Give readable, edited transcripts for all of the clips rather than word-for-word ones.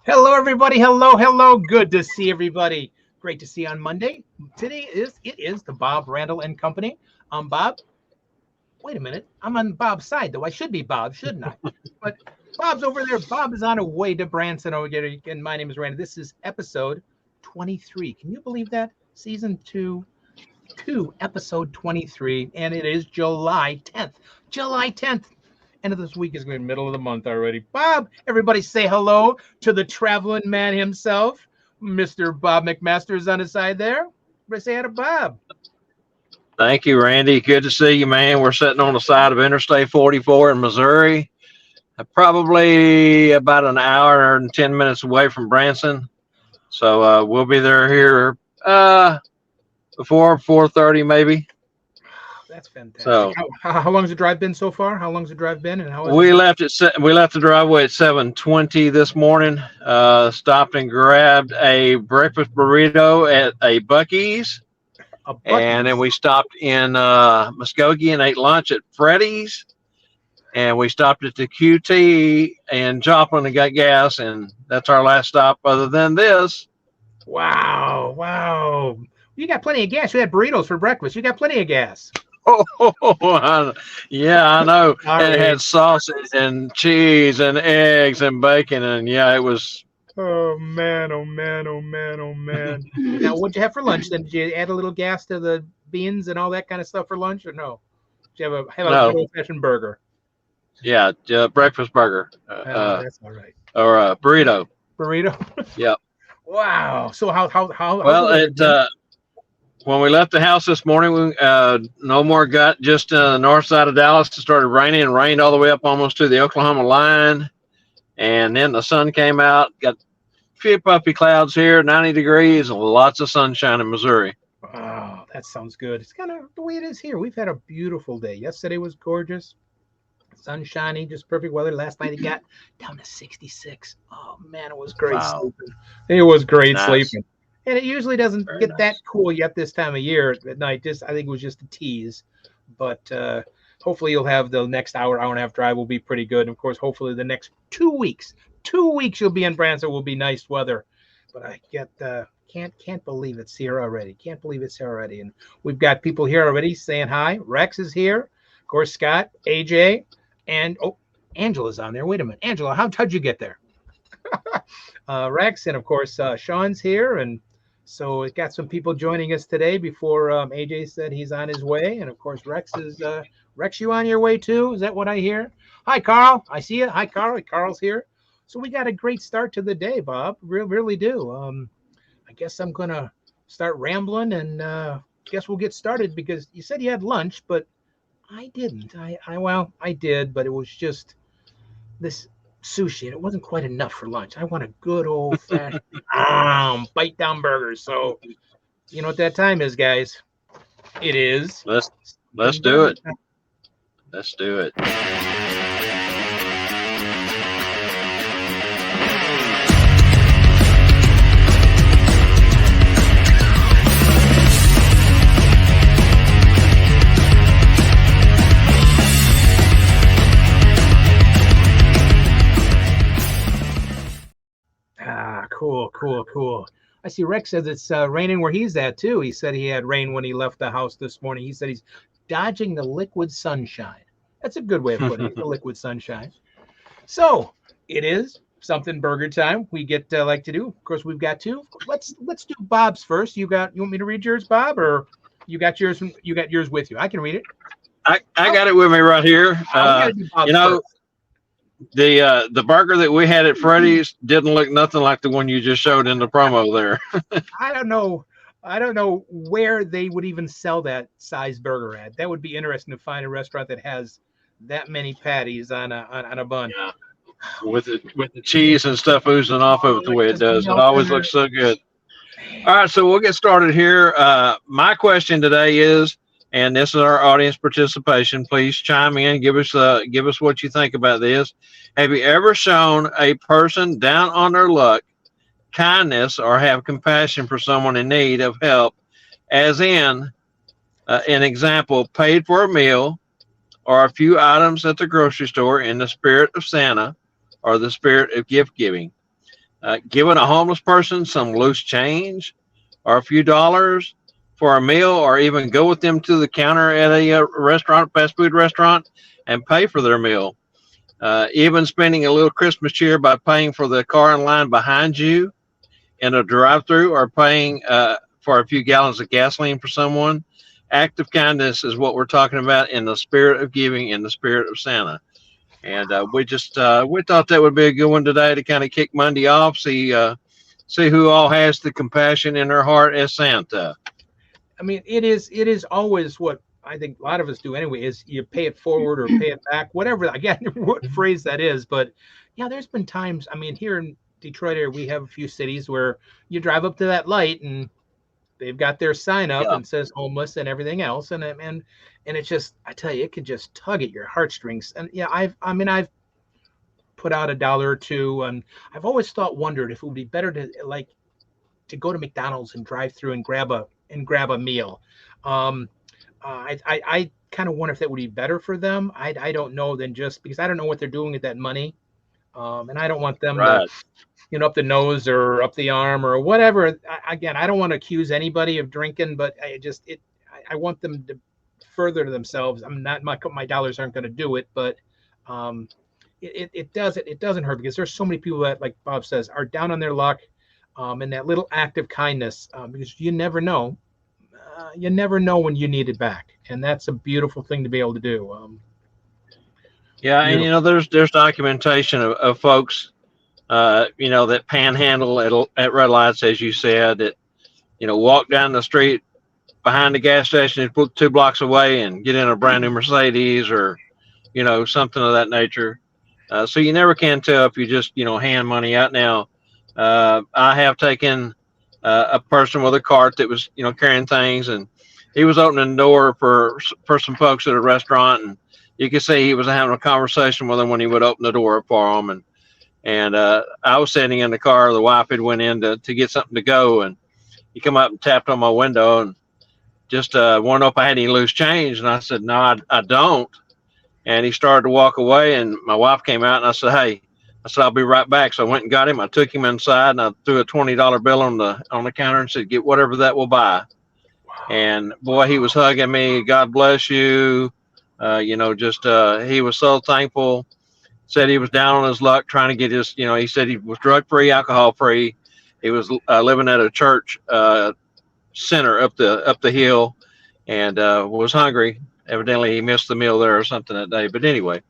Hello, everybody. Hello, hello. Good to see everybody. Great to see you on Monday. Today it is the Bob Randall and Company. I'm Bob. Wait a minute. I'm on Bob's side, though. I should be Bob, shouldn't I? But Bob's over there. Bob is on a way to Branson over here. And my name is Randy. This is episode 23. Can you believe that? Season two, episode 23, and it is July 10th. July 10th. End of this week is going to be middle of the month already. Bob, everybody say hello to the traveling man himself. Mr. Bob McMaster is on his side there. Everybody say hi to Bob. Thank you, Randy. Good to see you, man. We're sitting on the side of Interstate 44 in Missouri, probably about an hour and 10 minutes away from Branson. So we'll be there here before 4:30, maybe. That's fantastic. So How long has the drive been so far? How long has the drive been, and how is we it? left the driveway at 7:20 this morning. Stopped and grabbed a breakfast burrito at a Buc-ee's. A And then Buc-ee's. we stopped in Muskogee and ate lunch at Freddy's. And we stopped at the QT and Joplin and got gas. And that's our last stop other than this. Wow, wow. You got plenty of gas. You had burritos for breakfast. You got plenty of gas. Yeah, I know. All And it right. had sausage and cheese and eggs and bacon. And yeah, it was. Oh man, oh man, oh man, oh man. Now, what'd you have for lunch then? Did you add a little gas to the beans and all that kind of stuff for lunch, or no? Did you have a good No, old fashioned burger? yeah, breakfast burger That's all right. or burrito. Burrito. Yep. Wow. So how's the Well, weather been? when we left the house this morning, we no more got just the north side of Dallas. It started raining and rained all the way up almost to the Oklahoma line. And then the sun came out, got a few puffy clouds here, 90 degrees, and lots of sunshine in Missouri. Wow, that sounds good. It's kind of the way it is here. We've had a beautiful day. Yesterday was gorgeous. Sun shining, just perfect weather. Last night it got down to 66. Oh man, it was great Wow. sleeping. It was great Nice. sleeping. And it usually doesn't Very get that nice. cool yet this time of year at night. Just I think it was just a tease. But hopefully you'll have the next hour and a half drive will be pretty good. And of course, hopefully the next 2 weeks, 2 weeks you'll be in Branson will be nice weather. But I get can't believe it's here already. Can't believe it's here already. And we've got people here already saying hi. Rex is here. Of course, Scott, AJ, and Angela's on there. Wait a minute. Angela, how'd you get there? Rex, and of course, Sean's here. And so it got some people joining us today before AJ said he's on his way. And of course, Rex, you on your way too? Is that what I hear? Hi, Carl. I see you. Hi, Carl. Carl's here. So we got a great start to the day, Bob. Really do. I guess I'm gonna start rambling and guess we'll get started because you said you had lunch, but I didn't. I did, but it was just this sushi, and it wasn't quite enough for lunch. I want a good old fashioned bite down burger. So you know what that time is, guys. It is Let's do it. Let's do it. Cool. I see Rex says it's raining where he's at too. He said he had rain when he left the house this morning. He said he's dodging the liquid sunshine. That's a good way of putting it, the liquid sunshine. So it is something burger time. We get like to do. Of course, we've got two. Let's do Bob's first. You want me to read yours, Bob, or you got yours? You got yours with you. I can read it. I got it with me right here. We gotta do Bob's You know, first. the burger that we had at Freddy's didn't look nothing like the one you just showed in the promo there. I don't know. I don't know where they would even sell that size burger at. That would be interesting to find a restaurant that has that many patties on a bun. Yeah. With the cheese and stuff oozing off of it the way it Just does. It melt always in looks so good. All right, so we'll get started here. My question today is, and this is our audience participation. Please chime in. Give us what you think about this. Have you ever shown a person down on their luck kindness or have compassion for someone in need of help? As in, an example, paid for a meal or a few items at the grocery store in the spirit of Santa or the spirit of gift giving. Giving a homeless person some loose change or a few dollars for a meal, or even go with them to the counter at a restaurant, fast food restaurant, and pay for their meal. Even spending a little Christmas cheer by paying for the car in line behind you in a drive-through, or paying for a few gallons of gasoline for someone. Act of kindness is what we're talking about in the spirit of giving, in the spirit of Santa. And we thought that would be a good one today to kind of kick Monday off. See who all has the compassion in their heart as Santa. I mean, it is always what I think a lot of us do anyway, is you pay it forward or pay it back, whatever, again, what phrase that is. But yeah, there's been times, I mean, here in Detroit area, we have a few cities where you drive up to that light and they've got their sign up Yeah, and says homeless and everything else. And it's just, I tell you, it could just tug at your heartstrings. And yeah, I've put out a dollar or two, and I've always wondered if it would be better to like to go to McDonald's and drive through and grab a meal. Um, I kind of wonder if that would be better for them. I don't know, than just because I don't know what they're doing with that money, and I don't want them to, right. up the nose or up the arm or whatever. Again, I don't want to accuse anybody of drinking, but I want them to further themselves. I'm not my dollars aren't going to do it, but um, it doesn't hurt because there's so many people that, like Bob says, are down on their luck, and that little act of kindness, because you never know when you need it back, and that's a beautiful thing to be able to do. Yeah, and Beautiful. there's documentation of folks, that panhandle at red lights, as you said, that walk down the street behind the gas station and put 2 blocks away and get in a brand new Mercedes, or something of that nature. So you never can tell if you just hand money out. Now, I have taken a person with a cart that was carrying things, and he was opening the door for some folks at a restaurant, and you could see he was having a conversation with them when he would open the door for them. And I was sitting in the car. The wife had went in to get something to go, and he come up and tapped on my window and just wanted to know if I had any loose change. And I said, no, I don't. And he started to walk away, and my wife came out, and I said, hey, I said, I'll be right back. So I went and got him. I took him inside, and I threw a $20 bill on the counter and said, get whatever that will buy. And boy, he was hugging me. God bless you. He was so thankful. Said he was down on his luck trying to get his, he said he was drug free, alcohol free. He was living at a church center up the hill, and was hungry. Evidently, he missed the meal there or something that day. But anyway,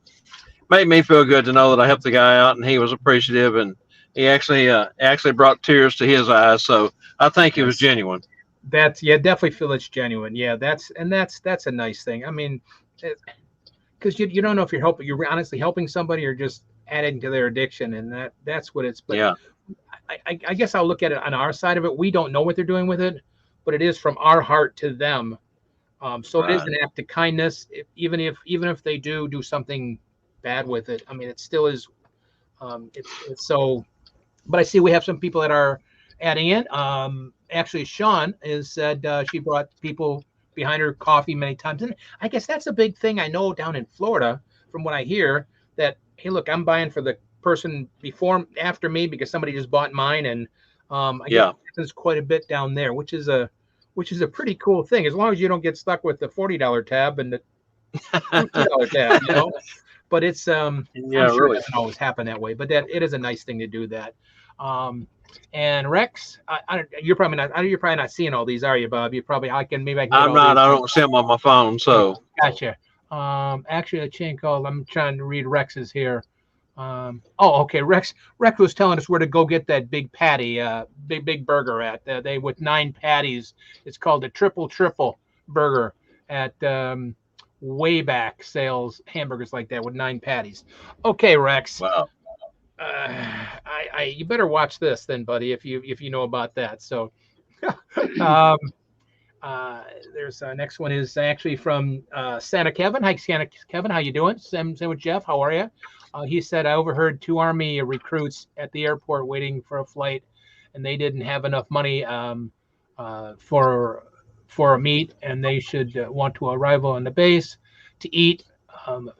made me feel good to know that I helped the guy out, and he was appreciative, and he actually brought tears to his eyes. So I think he was Yes, genuine. that's yeah, definitely feel it's genuine. Yeah, that's a nice thing. I mean, because you don't know if you're honestly helping somebody or just adding to their addiction, and that's what it's. But Yeah, I guess I'll look at it on our side of it. We don't know what they're doing with it, but it is from our heart to them. So it is right. an act of kindness, even if they do something bad with it. I mean, it still is. It's so. But I see we have some people that are adding in. Actually, Sean is said she brought people behind her coffee many times, and I guess that's a big thing. I know down in Florida, from what I hear, that hey, look, I'm buying for the person before after me because somebody just bought mine, and I guess Yeah. there's quite a bit down there, which is a pretty cool thing, as long as you don't get stuck with the $40 tab and the $2 tab. But it's I'm Yeah, sure it really. doesn't always happen that way, but that it is a nice thing to do that. Um, and Rex, you're probably not seeing all these, are you, Bob? You probably I can get I'm all not. these. I don't see them on my phone. So Gotcha. Actually, a chain called. I'm trying to read Rex's here. Okay. Rex was telling us where to go get that big patty, big burger at. They with 9 patties. It's called the triple burger at Wayback Sales hamburgers like that with 9 patties. Okay, Rex. wow. You better watch this then, buddy, if you know about that. So, um, there's next one is actually from Santa Kevin. Hi, Santa Kevin. How you doing? Same with Jeff. How are you? He said I overheard 2 Army recruits at the airport waiting for a flight, and they didn't have enough money for a meet, and they should want to arrive on the base to eat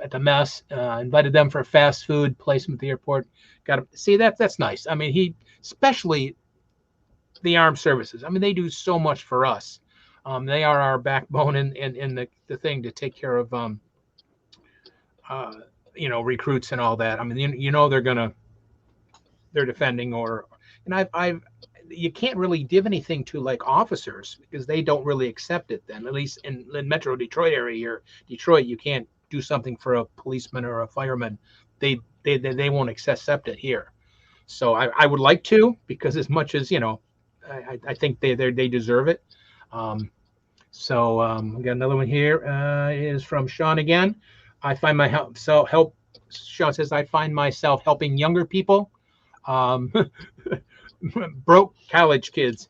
at the mess. Invited them for a fast food placement at the airport. Got to see that's nice. I mean, especially the armed services. I mean, they do so much for us. They are our backbone in the thing to take care of, uh, recruits and all that. I mean, they're defending and I've, you can't really give anything to like officers because they don't really accept it. Then, at least in the Metro Detroit area here, Detroit, you can't do something for a policeman or a fireman. They won't accept it here. So I would like to, because as much as I think they deserve it. Um, we got another one here. Is from Sean again. I find my help. Sean says I find myself helping younger people, um, broke college kids.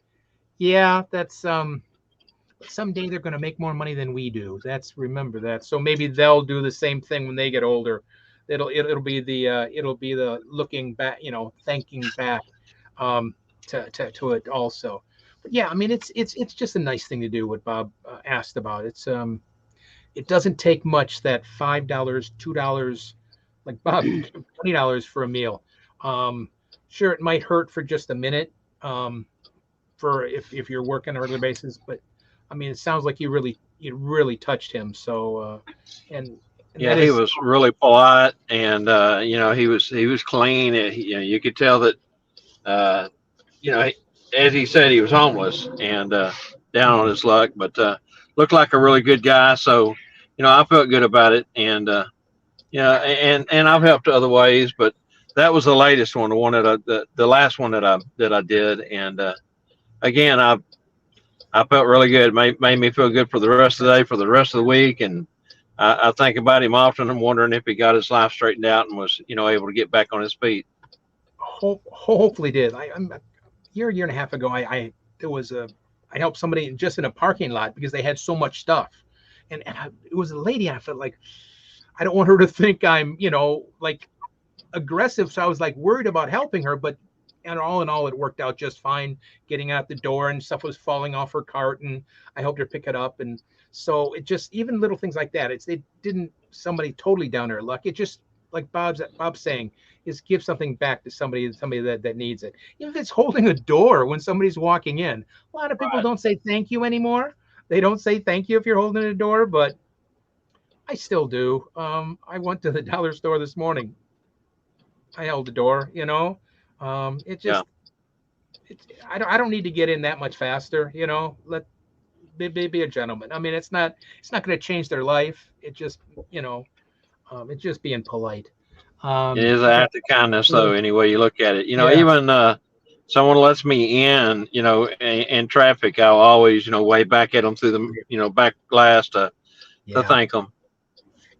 Yeah, that's someday they're going to make more money than we do. Remember that. So maybe they'll do the same thing when they get older. It'll be the looking back, thanking back, um, to it also. But yeah, I mean it's just a nice thing to do. What Bob asked about. It doesn't take much. That $5, $2, like Bob, $20 for a meal. Sure, it might hurt for just a minute, for if you're working on a regular basis, but I mean, it sounds like you really touched him. So, and Yeah, that he is, was really polite, and he was clean. You could tell that uh, as he said, he was homeless and down on his luck, but looked like a really good guy. So, I felt good about it, and and I've helped other ways, but that was the latest one, the one the last one that I did, and again, I felt really good. Made me feel good for the rest of the day, for the rest of the week, and I think about him often. I'm wondering if he got his life straightened out and was able to get back on his feet. hopefully did. I'm a year and a half ago. There was I helped somebody just in a parking lot because they had so much stuff, and it was a lady. I felt like I don't want her to think I'm like aggressive, so I was like worried about helping her, but and all in all, it worked out just fine. Getting out the door and stuff was falling off her cart, and I helped her pick it up. And so it just even little things like that. It didn't somebody totally down their luck. It just like Bob's saying is give something back to somebody that needs it. Even if it's holding a door when somebody's walking in. A lot of people Right. don't say thank you anymore. They don't say thank you if you're holding a door, but I still do. I went to the dollar store this morning. I held the door. It Yeah. just I don't need to get in that much faster. Let be a gentleman. I mean, it's not going to change their life. It's just being polite. It is an We got act of kindness, though, any way you look at it. yeah, Even someone lets me in, in traffic, I'll always, wave back at them through the, back glass to yeah. thank them.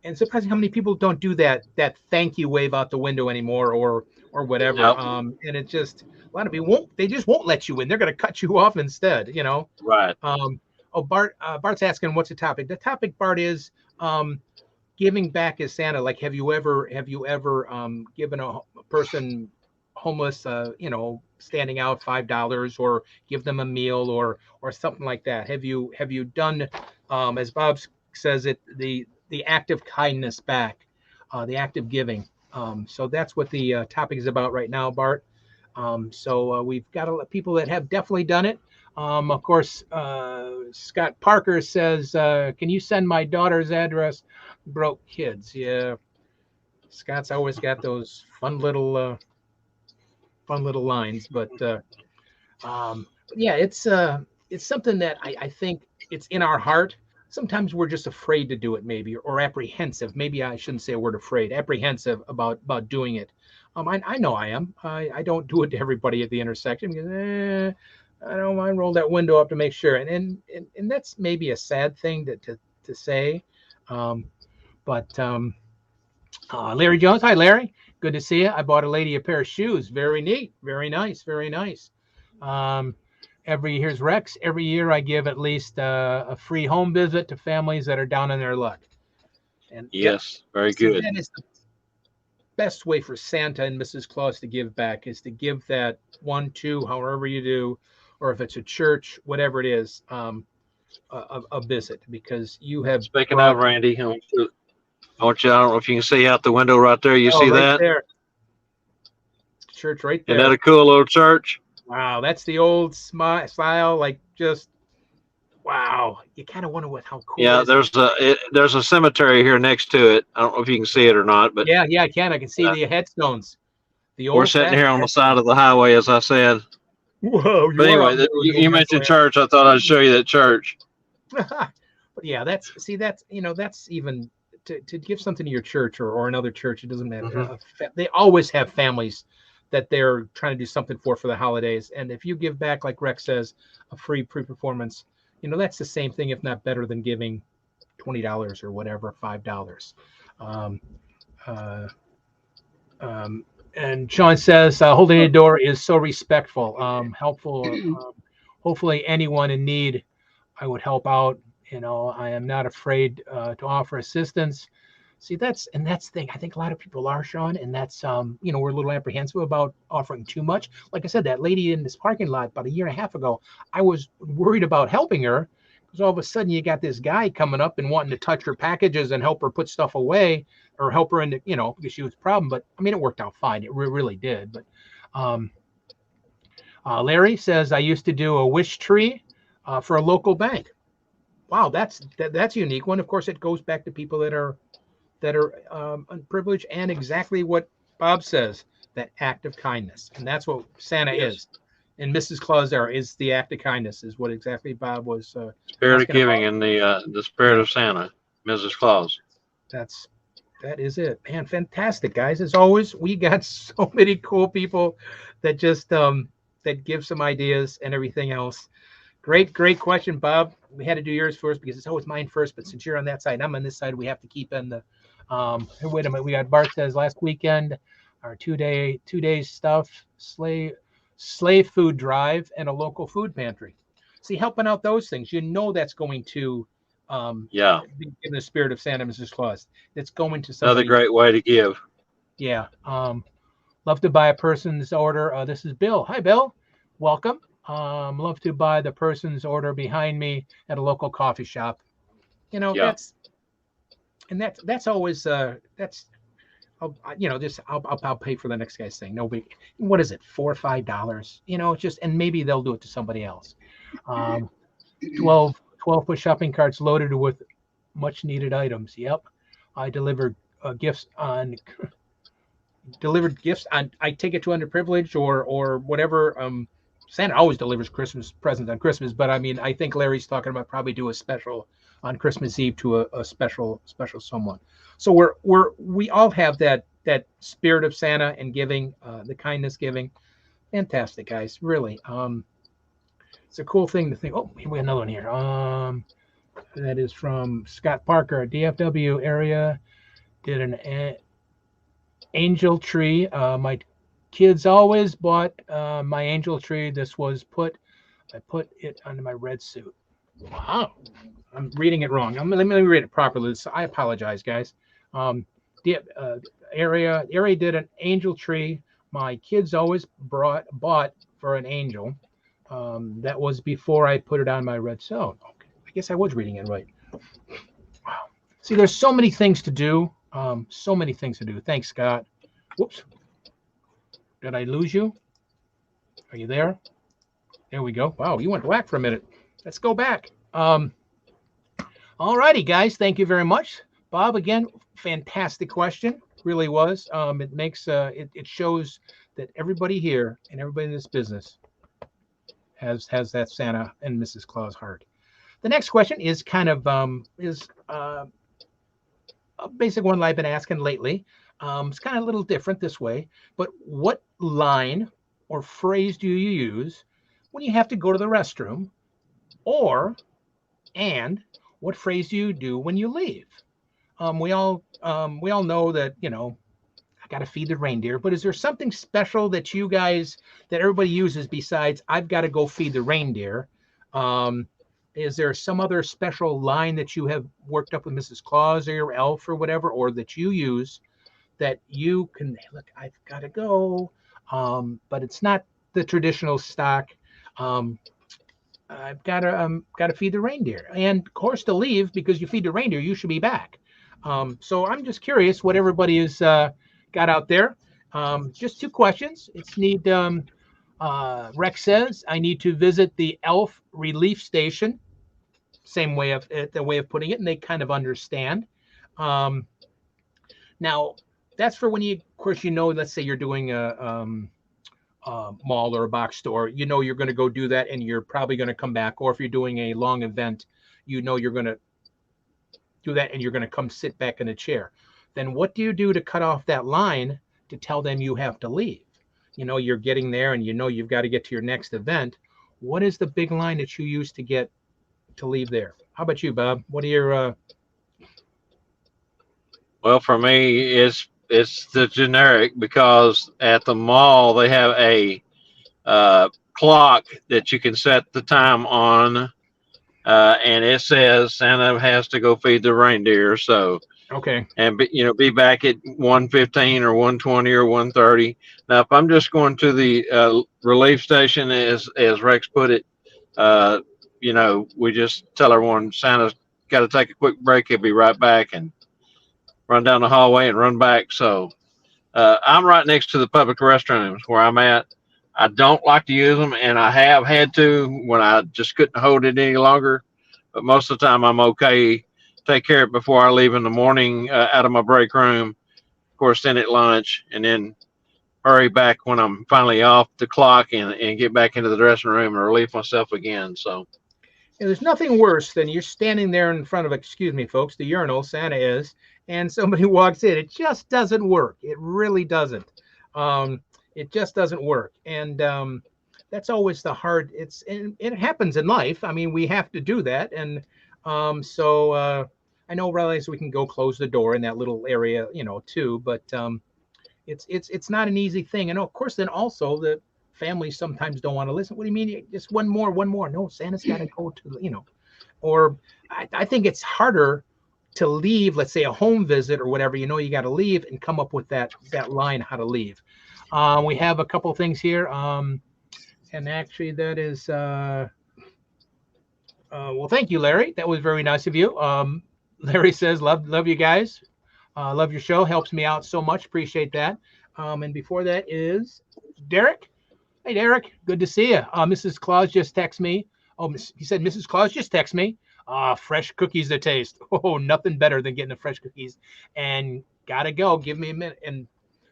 And surprising how many people don't do that thank you wave out the window anymore or whatever. Yep. And it just a lot of people won't. They just won't let you in. They're going to cut you off instead. Right. Oh, Bart's asking what's the topic. The topic, Bart, is giving back as Santa. Like, have you ever given a person homeless, standing out $5 or give them a meal or something like that? Have you done, as Bob says it, the act of kindness back, the act of giving? So that's what the topic is about right now, Bart. So we've got a lot of people that have definitely done it. Of course, Scott Parker says, "Can you send my daughter's address?" Broke kids. Yeah, Scott's always got those fun little lines. But yeah, it's something that I think it's in our heart. Sometimes we're just afraid to do it, maybe, or apprehensive. Maybe I shouldn't say a word afraid, apprehensive about doing it. I know I am. I don't do it to everybody at the intersection because I don't mind roll that window up to make sure. And that's maybe a sad thing to say. Um, but Larry Jones, hi Larry, good to see you. I bought a lady a pair of shoes. Very neat, very nice, very nice. Um, here's Rex. Every year I give at least a free home visit to families that are down in their luck. And yep, Yes. Very see, good. that is the best way for Santa and Mrs. Claus to give back is to give that one, two, however you do, or if it's a church, whatever it is, a visit because you have Speaking of brought. Randy, I don't know if you can see out the window right there. You Oh, see right that? there. church right Isn't that there. a cool little church? Wow, that's the old style, like just wow. You kind of wonder how cool that Yeah, is. there's a cemetery here next to it. I don't know if you can see it or not, but Yeah, yeah, I can. I can see uh, the headstones. The we're old sitting here fashioned on the side headstones. of the highway, as I said. Whoa, But you are out anyway, in the middle of the you old mentioned metro church. I thought I'd show you that church. But yeah, that's that's even to give something to your church or another church. It doesn't matter. Hmm. They always have families that they're trying to do something for the holidays. And if you give back, like Rex says, a free pre-performance, that's the same thing, if not better, than giving $20 or whatever, $5. Um, uh, um, and Sean says holding the door is so respectful, helpful. Hopefully, anyone in need, I would help out. I am not afraid to offer assistance. See, that's the thing. I think a lot of people are, Sean, and that's we're a little apprehensive about offering too much. Like I said, that lady in this parking lot about a year and a half ago, I was worried about helping her because all of a sudden you got this guy coming up and wanting to touch her packages and help her put stuff away or help her into, because she was a problem. But I mean, it worked out fine. It really did. But um, Larry says I used to do a wish tree for a local bank. Wow, that's a unique one. Of course, it goes back to people that are unprivileged, and exactly what Bob says, that act of kindness, and that's what Santa Yes. is. And Mrs. Claus there is the act of kindness, is what exactly Bob was Spirit of asking giving about. and the spirit Yeah, of Santa, Mrs. Claus. that's that is it, man. Fantastic, guys. As always, we got so many cool people that just that give some ideas and everything else. Great question, Bob. We had to do yours first because it's always mine first. But since you're on that side and I'm on this side, we have to keep in the. Wait a minute. We got Bart says last weekend, our 2 days stuff, slave food drive, and a local food pantry. See, helping out those things, that's going to Yeah, be in the spirit of Santa, Mrs. Claus. It's going to another somebody. great way to give. Yeah. Love to buy a person's order. This is Bill. Hi, Bill. Welcome. Love to buy the person's order behind me at a local coffee shop. Yeah, That's always that's I'll pay for the next guy's thing. Nobody. What is it? $4 or $5? Just, and maybe they'll do it to somebody else. Um, 12 foot shopping carts loaded with much needed items. Yep. I delivered gifts on delivered gifts on. I take it to underprivileged or whatever. Santa always delivers Christmas presents on Christmas, but I mean, I think Larry's talking about probably do a special on Christmas Eve to a special someone. So we all have that spirit of Santa and giving, the kindness giving. Fantastic, guys, really. It's a cool thing to think. Oh, we have another one here. That is from Scott Parker, DFW area. Did an angel tree. My kids always bought my angel tree. I put it under my red suit. Wow. I'm reading it wrong. Let me read it properly. So I apologize, guys. The area did an angel tree. My kids always bought for an angel. That was before I put it on my red suit. Okay. I guess I was reading it right. Wow. See, there's so many things to do. So many things to do. Thanks, Scott. Whoops. Did I lose you? Are you there? There we go. Wow, you went black for a minute. Let's go back. All righty, guys. Thank you very much. Bob, again, fantastic question. Really was. It makes it shows that everybody here and everybody in this business has that Santa and Mrs. Claus heart. The next question is kind of is a basic one that I've been asking lately. It's kind of a little different this way, but what line or phrase do you use when you have to go to the restroom? Or, and what phrase do you do when you leave? We all know that, I got to feed the reindeer, but is there something special that you guys, that everybody uses besides I've got to go feed the reindeer? Um, is there some other special line that you have worked up with Mrs. Claus or your elf or whatever, or that you use that you can look? I've got to go, but it's not the traditional stock. Um, I've got to feed the reindeer, and of course to leave because you feed the reindeer, you should be back. So I'm just curious what everybody has got out there. Just two questions. It's need Rex says I need to visit the elf relief station. Same way of the way of putting it, and they kind of understand. Um, Now, that's for when you, of course, let's say you're doing a mall or a box store, you're going to go do that and you're probably going to come back. Or if you're doing a long event, you're going to do that and you're going to come sit back in a chair. Then what do you do to cut off that line to tell them you have to leave? You're getting there and you've got to get to your next event. What is the big line that you use to get to leave there? How about you, Bob? What are your Well, for me, it's the generic because at the mall they have a clock that you can set the time on, and it says Santa has to go feed the reindeer. So, okay? and be back at 1:15 or 1:20 or 1:30. Now, if I'm just going to the relief station, as Rex put it, uh, we just tell everyone Santa's got to take a quick break. He'll be right back, and run down the hallway and run back. So I'm right next to the public restrooms where I'm at. I don't like to use them, and I have had to when I just couldn't hold it any longer. But most of the time, I'm okay. Take care of it before I leave in the morning out of my break room. Of course, then at lunch, and then hurry back when I'm finally off the clock and get back into the dressing room and relieve myself again. So, There's nothing worse than you're standing there in front of, excuse me, folks, the urinal, Santa is, and somebody walks in. It just doesn't work. It really doesn't. Um, it just doesn't work. And that's always the hard, and it happens in life. I mean, we have to do that. And I know, realize we can go close the door in that little area, too, but it's not an easy thing. And of course, then also the families sometimes don't want to listen. What do you mean? Just one more, one more. No, Santa's got to go to, or I think it's harder to leave, let's say a home visit or whatever, you got to leave and come up with that line, how to leave. We have a couple things here. And actually that is, well, thank you, Larry. That was very nice of you. Larry says, love you guys. Love your show. Helps me out so much. Appreciate that. And before that is Derek. Hey, Derek. Good to see you. Mrs. Claus just texted me. Oh, he said, Mrs. Claus just texted me. Fresh cookies to taste. Oh, nothing better than getting the fresh cookies. And gotta go. Give me a minute. And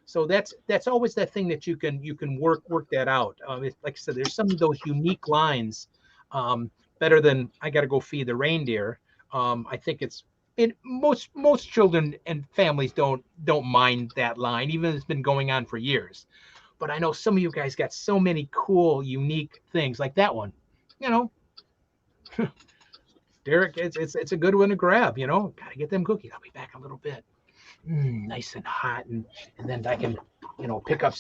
so that's always that thing that you can work that out. Like I said, there's some of those unique lines, better than I got to go feed the reindeer. I think most children and families don't mind that line, even if it's been going on for years. But I know some of you guys got so many cool, unique things like that one. You know, Derek, it's a good one to grab. Gotta get them cookies. I'll be back a little bit. Nice and hot, and then I can pick up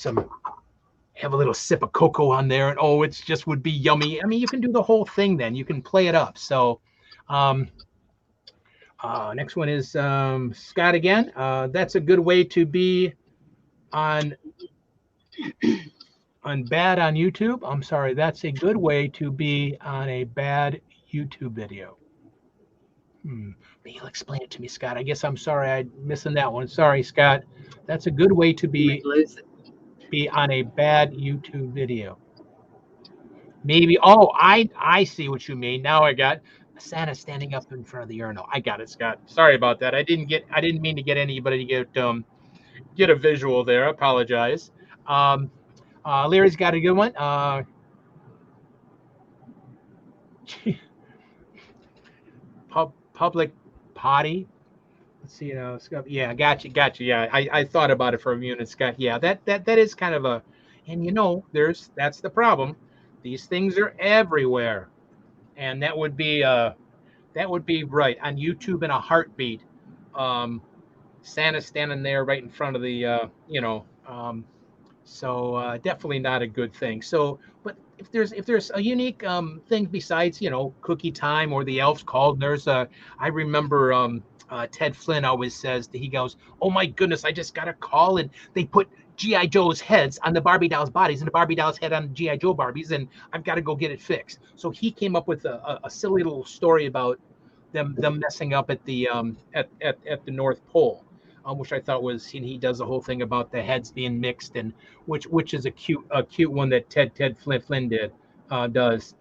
have a little sip of cocoa on there, and it's just would be yummy. I mean, you can do the whole thing. Then you can play it up. So. Next one is Scott again. That's a good way to be on bad on YouTube. I'm sorry. That's a good way to be on a bad YouTube video. You'll explain it to me, Scott. I guess I'm sorry. I'm missing that one. Sorry, Scott. That's a good way to be on a bad YouTube video. Maybe. Oh, I see what you mean. Now I got Santa standing up in front of the urinal. I got it, Scott. Sorry about that. I didn't mean to get anybody to get a visual there. I apologize. Larry's got a good one. Public potty. Let's see. Scott. Yeah, gotcha. Yeah, I thought about it for a minute, Scott. Yeah, that is kind of a, and that's the problem. These things are everywhere, and that would be right on YouTube in a heartbeat. Santa standing there right in front of the so definitely not a good thing. So, but if there's a unique thing besides cookie time or the elves called, I remember Ted Flynn always says that he goes, oh my goodness, I just got a call and they put GI Joe's heads on the Barbie dolls' bodies and the Barbie dolls' head on GI Joe Barbies, and I've got to go get it fixed. So he came up with a silly little story about them messing up at the North Pole. which I thought was he does the whole thing about the heads being mixed, and which is a cute one that Ted Flynn did does.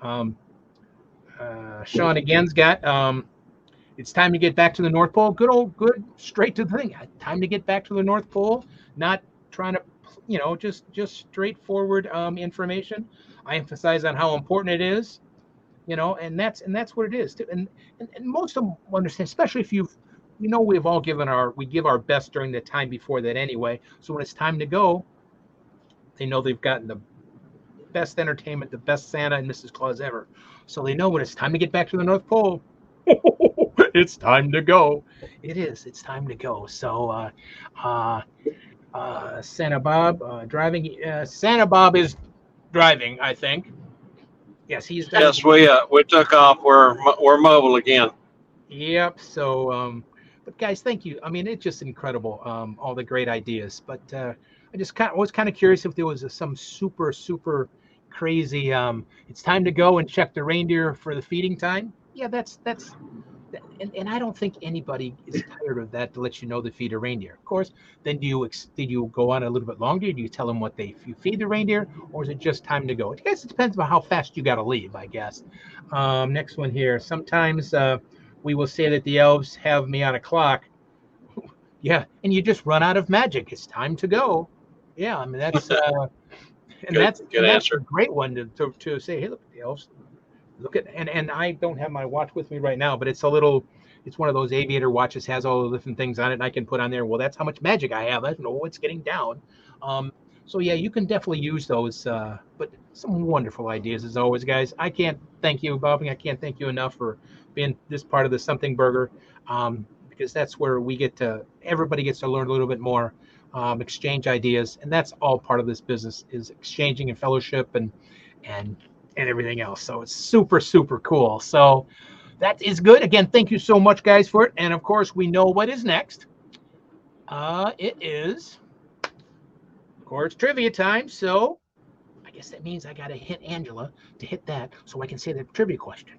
Sean again's got it's time to get back to the North Pole. Good, straight to the thing. Time to get back to the North Pole. Not trying to, just straightforward information. I emphasize on how important it is, and that's what it is. And most of them understand, especially if we've all we give our best during the time before that anyway. So when it's time to go, they know they've gotten the best entertainment, the best Santa and Mrs. Claus ever. So they know when it's time to get back to the North Pole. It's time to go. It is. It's time to go. So, Santa Bob driving. Santa Bob is driving, I think. Yes, he's driving. Yes, we took off. We're mobile again. Yep. So, but guys, thank you. I mean, it's just incredible. All the great ideas. But I just was kind of curious if there was some super crazy. It's time to go and check the reindeer for the feeding time. Yeah, that's. And I don't think anybody is tired of that to let you know they feed a reindeer. Of course, then did you go on a little bit longer? Do you tell them you feed the reindeer, or is it just time to go? I guess it depends on how fast you got to leave, I guess. Next one here. Sometimes we will say that the elves have me on a clock. Yeah, and you just run out of magic. It's time to go. Yeah, I mean that's that's a great one to say. Hey, look, the elves. Look at and I don't have my watch with me right now, but it's one of those aviator watches, has all the different things on it, and I can put on there. Well, that's how much magic I have. I don't know it's getting down. So yeah, you can definitely use those. But some wonderful ideas as always, guys. I can't thank you, Bobby. I can't thank you enough for being this part of the Something Burger, because that's where everybody gets to learn a little bit more, exchange ideas, and that's all part of this business is exchanging and fellowship and everything else. So it's super cool. So that is good. Again, thank you so much, guys, for it. And of course, we know what is next. It is, of course, trivia time. So I guess that means I got to hit Angela to hit that so I can say the trivia question.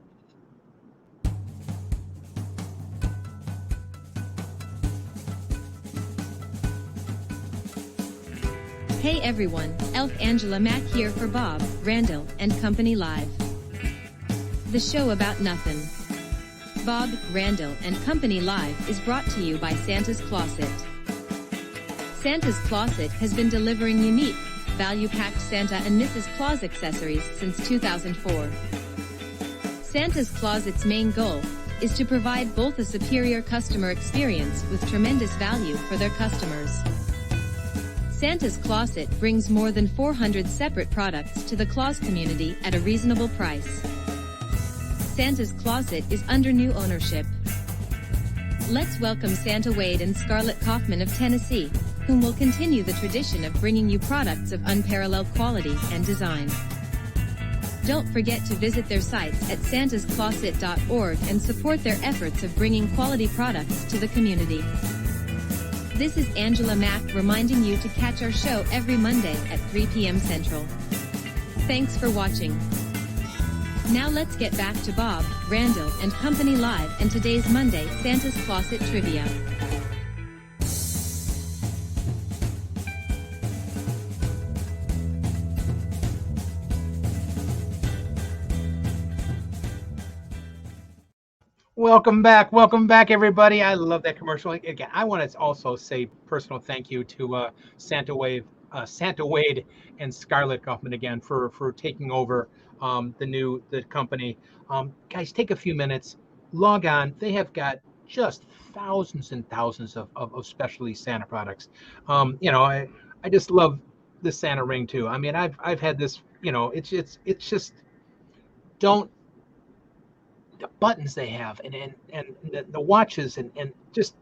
Hey everyone, Elf Angela Mack here for Bob, Randyl, and Company Live. The show about nothing. Bob, Randyl, and Company Live is brought to you by Santa's Closet. Santa's Closet has been delivering unique, value-packed Santa and Mrs. Claus accessories since 2004. Santa's Closet's main goal is to provide both a superior customer experience with tremendous value for their customers. Santa's Closet brings more than 400 separate products to the Claus community at a reasonable price. Santa's Closet is under new ownership. Let's welcome Santa Wade and Scarlett Kaufman of Tennessee, whom will continue the tradition of bringing you products of unparalleled quality and design. Don't forget to visit their sites at santascloset.org and support their efforts of bringing quality products to the community. This is Angela Mack reminding you to catch our show every Monday at 3 p.m. Central. Thanks for watching. Now let's get back to Bob, Randyl, and Company Live and today's Monday Santa's Closet Trivia. Welcome back, everybody. I love that commercial. Again, I want to also say personal thank you to Santa Wade, and Scarlett Kaufman again for taking over the company. Guys, take a few minutes, log on. They have got just thousands and thousands of specialty Santa products. I just love the Santa ring too. I mean, I've had this. It's just don't. The buttons they have and the watches and just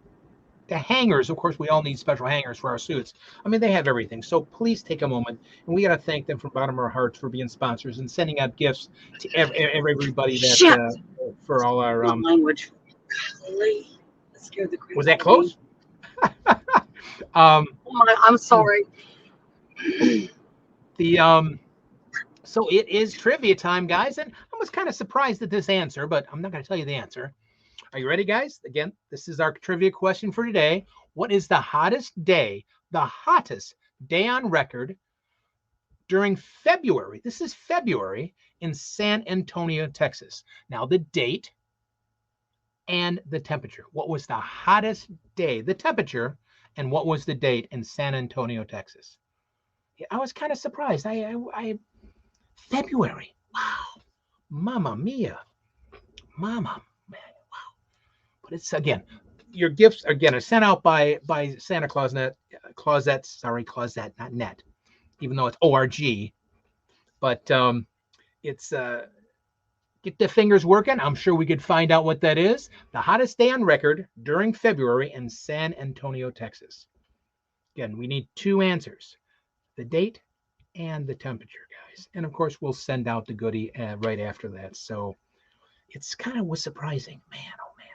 the hangers. Of course, we all need special hangers for our suits. I mean, they have everything. So please take a moment, and we got to thank them from the bottom of our hearts for being sponsors and sending out gifts to everybody that for all our language. Was that close? I'm sorry. So it is trivia time, guys, and I was kind of surprised at this answer, but I'm not going to tell you the answer. Are you ready, guys? Again, this is our trivia question for today. What is the hottest day on record during February? This is February in San Antonio, Texas. Now the date and the temperature. What was the hottest day, the temperature, and what was the date in San Antonio, Texas? I was kind of surprised. February. Wow. Mama mia. Mama, man. Wow. But it's, again, your gifts, again, are sent out by Santa Clausette, not net, even though it's ORG. But it's, get the fingers working. I'm sure we could find out what that is. The hottest day on record during February in San Antonio, Texas. Again, we need 2 answers. The date and the temperature, guys. And of course, we'll send out the goodie right after that. So it's kind of was surprising, man. Oh man.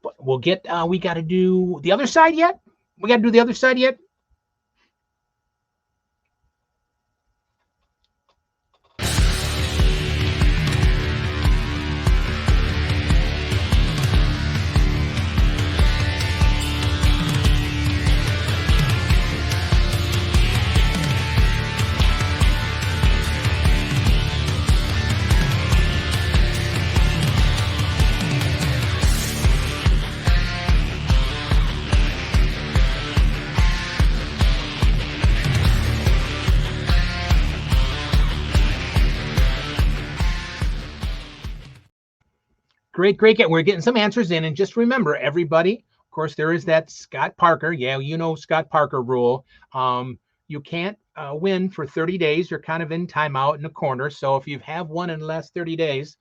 But we'll get, we got to do the other side yet? We got to do the other side yet? Great. We're getting some answers in. And just remember, everybody, of course, there is that Scott Parker. Yeah, you know Scott Parker rule. You can't win for 30 days. You're kind of in timeout in the corner. So if you have won in the last 30 days,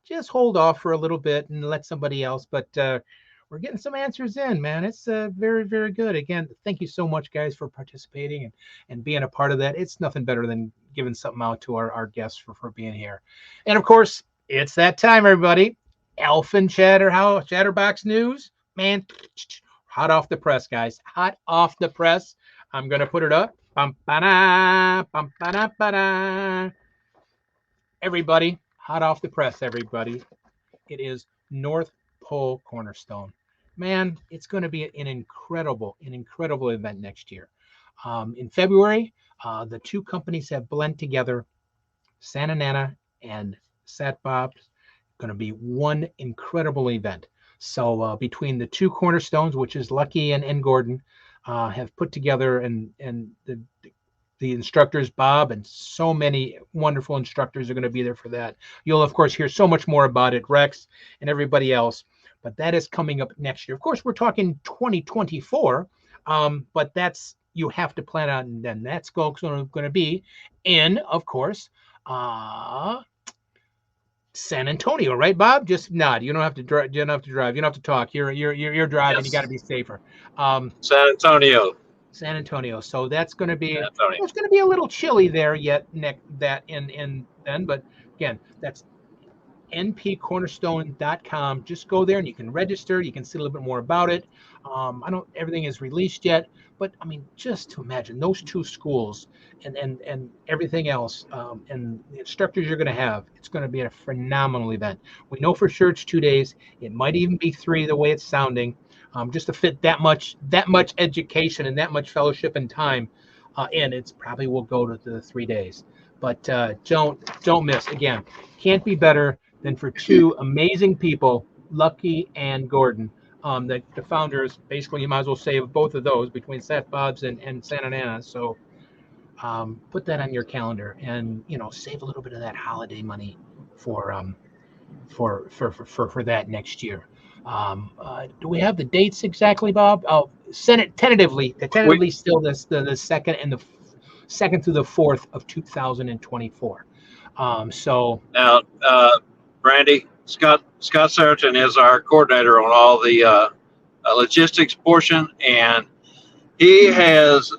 just hold off for a little bit and let somebody else. But we're getting some answers in, man. It's very, very good. Again, thank you so much, guys, for participating and being a part of that. It's nothing better than giving something out to our guests for being here. And, of course, it's that time, everybody. Elfin Chatterbox News, man, hot off the press, guys. Hot off the press. I'm going to put it up. Everybody, hot off the press, everybody. It is North Pole Cornerstone. Man, it's going to be an incredible event next year. In February, the 2 companies have blended together, Santa Nana and Sat Bob's. Going to be one incredible event. So between the 2 cornerstones, which is Lucky and Gordon, have put together, and the instructors, Bob, and so many wonderful instructors are going to be there for that. You'll, of course, hear so much more about it, Rex and everybody else. But that is coming up next year. Of course, we're talking 2024, but that's, you have to plan on, and then that's going to be in, of course, San Antonio, right, Bob? Just nod. You don't have to drive. You don't have to drive. You don't have to talk. You're driving. Yes. You got to be safer. San Antonio. So that's going to be. It's going to be a little chilly there yet. Nick, that in then, but again, that's npcornerstone.com. Just go there and you can register. You can see a little bit more about it. Everything is released yet, but I mean, just to imagine those 2 schools and everything else, and the instructors you're going to have, it's going to be a phenomenal event. We know for sure it's 2 days. It might even be 3, the way it's sounding, just to fit that much education and that much fellowship and time in. It's probably will go to the 3 days, but don't miss. Again, can't be better than for 2 amazing people, Lucky and Gordon. The founders, basically, you might as well say of both of those between Sat Bob's and Santa Nana. So put that on your calendar, and save a little bit of that holiday money for that next year. Do we have the dates exactly, Bob? Oh, send it tentatively. Tentatively, still the 2nd and the 2nd through the 4th of 2024. So now, Randy, Scott Saracen is our coordinator on all the logistics portion, and he has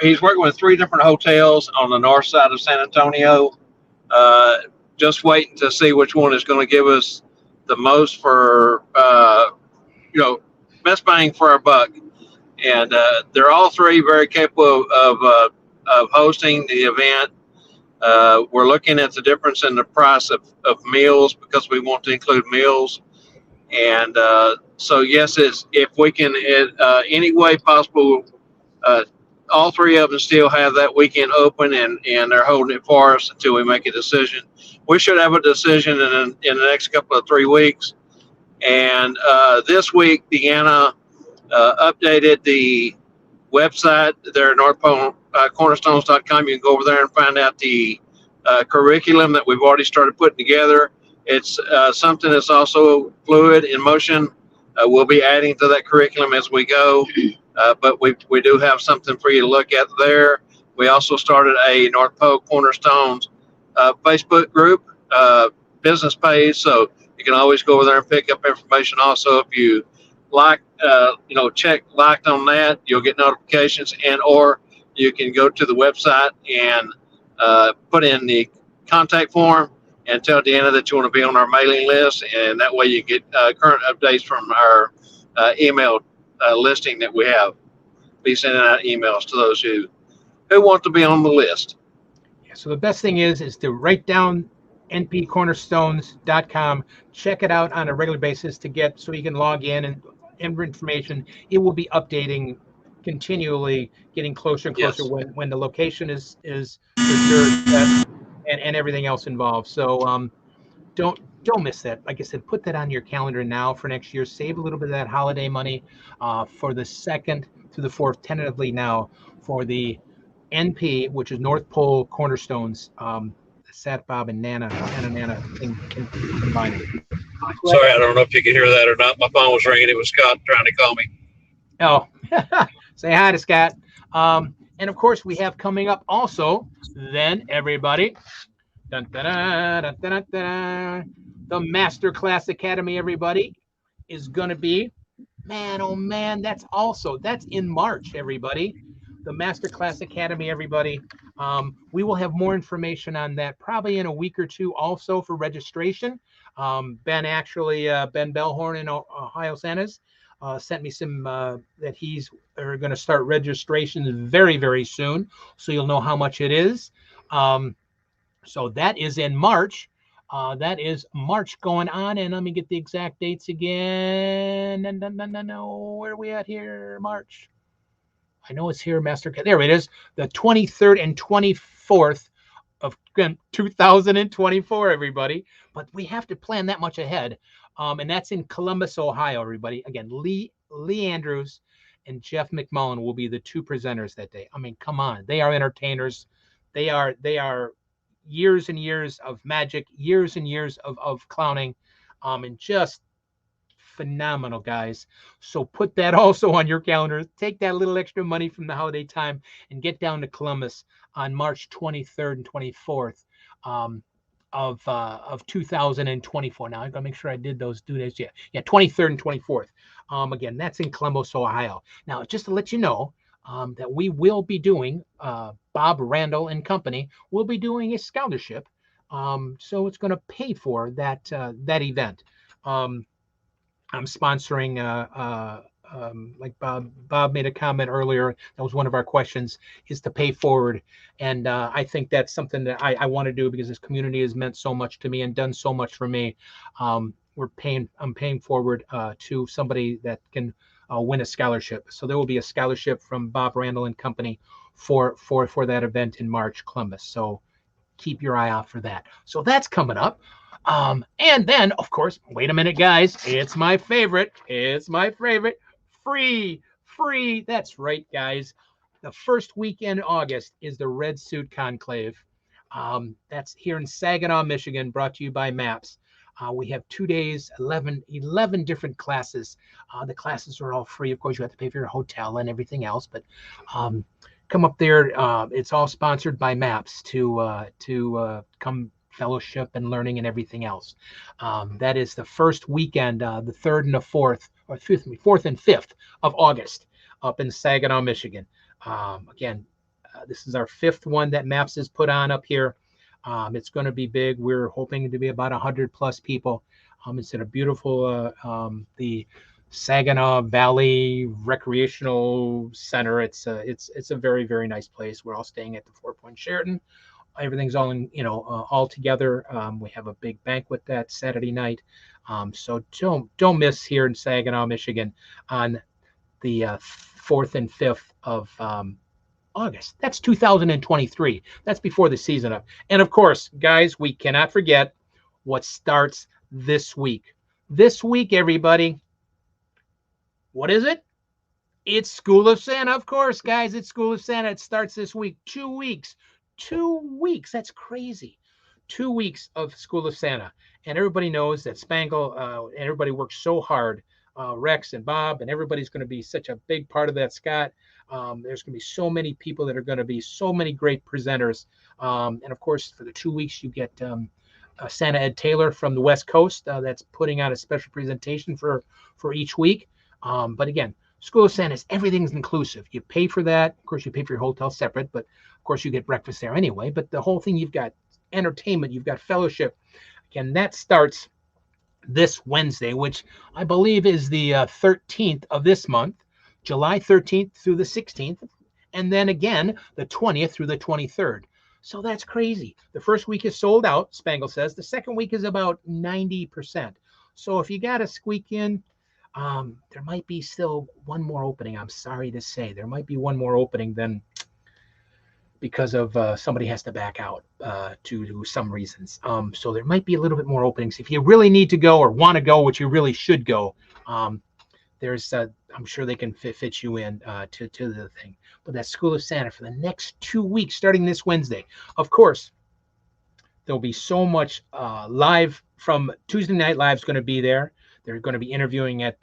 he's working with 3 different hotels on the north side of San Antonio. Just waiting to see which one is going to give us the most for best bang for our buck. And they're all 3 very capable of hosting the event. We're looking at the difference in the price of meals, because we want to include meals And so, yes, it's if we can, any way possible, uh, all three of them still have that weekend open, and they're holding it for us until we make a decision. We should have a decision in the next couple of 3 weeks. And this week, Deanna updated the website there at northpolecornerstones.com. You can go over there and find out the curriculum that we've already started putting together. It's something that's also fluid in motion. We'll be adding to that curriculum as we go, but we do have something for you to look at there. We also started a North Pole Cornerstones Facebook group, business page, so you can always go over there and pick up information. Also, if you check liked on that, you'll get notifications, and or you can go to the website and put in the contact form and tell Deanna that you want to be on our mailing list, and that way you get current updates from our email listing that we have. Be sending out emails to those who want to be on the list. Yeah, so the best thing is to write down npcornerstones.com, check it out on a regular basis so you can log in and enter information. It will be updating continually, getting closer and closer when the location is for sure set and everything else involved. So don't miss that. Like I said, put that on your calendar now for next year. Save a little bit of that holiday money for the 2nd to the 4th, tentatively now, for the NP, which is North Pole Cornerstones. Sat Bob and Nana thing combined. Sorry, I don't know if you can hear that or not. My phone was ringing. It was Scott trying to call me. Oh, say hi to Scott. And of course, we have coming up also, then everybody, dun, dun, dun, dun, dun, dun, the Masterclass Academy, everybody, is going to be, man, oh man, that's in March, everybody. The Masterclass Academy, everybody. We will have more information on that probably in a week or two also for registration. Ben Bellhorn in Ohio Santas sent me some that he's going to start registration very, very soon. So you'll know how much it is. So that is in March. That is March going on. And let me get the exact dates again. No, where are we at here? March. I know it's here, Masterclass. There it is. The 23rd and 24th of 2024, everybody. But we have to plan that much ahead. And that's in Columbus, Ohio, everybody. Again, Lee Andrews and Jeff McMullen will be the two presenters that day. I mean, come on. They are entertainers. They are years and years of magic, years and years of clowning, and just phenomenal guys. So put that also on your calendar. Take that little extra money from the holiday time and get down to Columbus on March 23rd and 24th of 2024. Now I gotta make sure I did those due dates. Yeah, 23rd and 24th. Again, that's in Columbus, Ohio. Now, just to let you know, that we will be doing, Bob Randyl and company will be doing a scholarship. So it's going to pay for that event. I'm sponsoring, like Bob made a comment earlier. That was one of our questions, is to pay forward. And I think that's something that I want to do because this community has meant so much to me and done so much for me. I'm paying forward to somebody that can win a scholarship. So there will be a scholarship from Bob Randyl and company for that event in March, Columbus. So keep your eye out for that. So that's coming up. And then, of course, wait a minute, guys. It's my favorite. Free. That's right, guys. The first weekend in August is the Red Suit Conclave. That's here in Saginaw, Michigan, brought to you by MAPS. We have 2 days, 11 different classes. The classes are all free. Of course, you have to pay for your hotel and everything else, but come up there. It's all sponsored by MAPS to come fellowship and learning and everything else. That is the first weekend, the 3rd and the 4th, or 4th and 5th of August up in Saginaw, Michigan. Again, this is our 5th one that MAPS has put on up here. It's going to be big. We're hoping to be about 100 plus people. It's in a beautiful, the Saginaw Valley Recreational Center. It's a very, very nice place. We're all staying at the 4 Point Sheraton everything's all in, all together. We have a big banquet that Saturday night. So don't miss here in Saginaw, Michigan, on the 4th and 5th of August. That's 2023. That's before the season up. And of course, guys, we cannot forget what starts this week. This week, everybody, what is it? It's School of Santa, of course, guys. It's School of Santa. It starts this week. 2 weeks. 2 weeks. That's crazy. 2 weeks of School of Santa. And everybody knows that Spangle, and everybody works so hard. Rex and Bob, and everybody's going to be such a big part of that, Scott. There's going to be so many people that are going to be so many great presenters. And of course, for the 2 weeks, you get Santa Ed Taylor from the West Coast that's putting out a special presentation for each week. But again, School of Santa is everything's inclusive. You pay for that. Of course, you pay for your hotel separate, but of course, you get breakfast there anyway. But the whole thing, you've got entertainment, you've got fellowship. Again, that starts this Wednesday, which I believe is the 13th of this month, July 13th through the 16th, and then again the 20th through the 23rd. So that's crazy. The first week is sold out, Spangle says. The second week is about 90%. So if you got to squeak in, there might be still one more opening. I'm sorry to say there might be one more opening then, because of somebody has to back out to some reasons. So there might be a little bit more openings. If you really need to go or want to go, which you really should go, there's I'm sure they can fit you in to the thing. But that School of Santa for the next 2 weeks, starting this Wednesday. Of course, there'll be so much live from Tuesday Night Live's going to be there. They're going to be interviewing at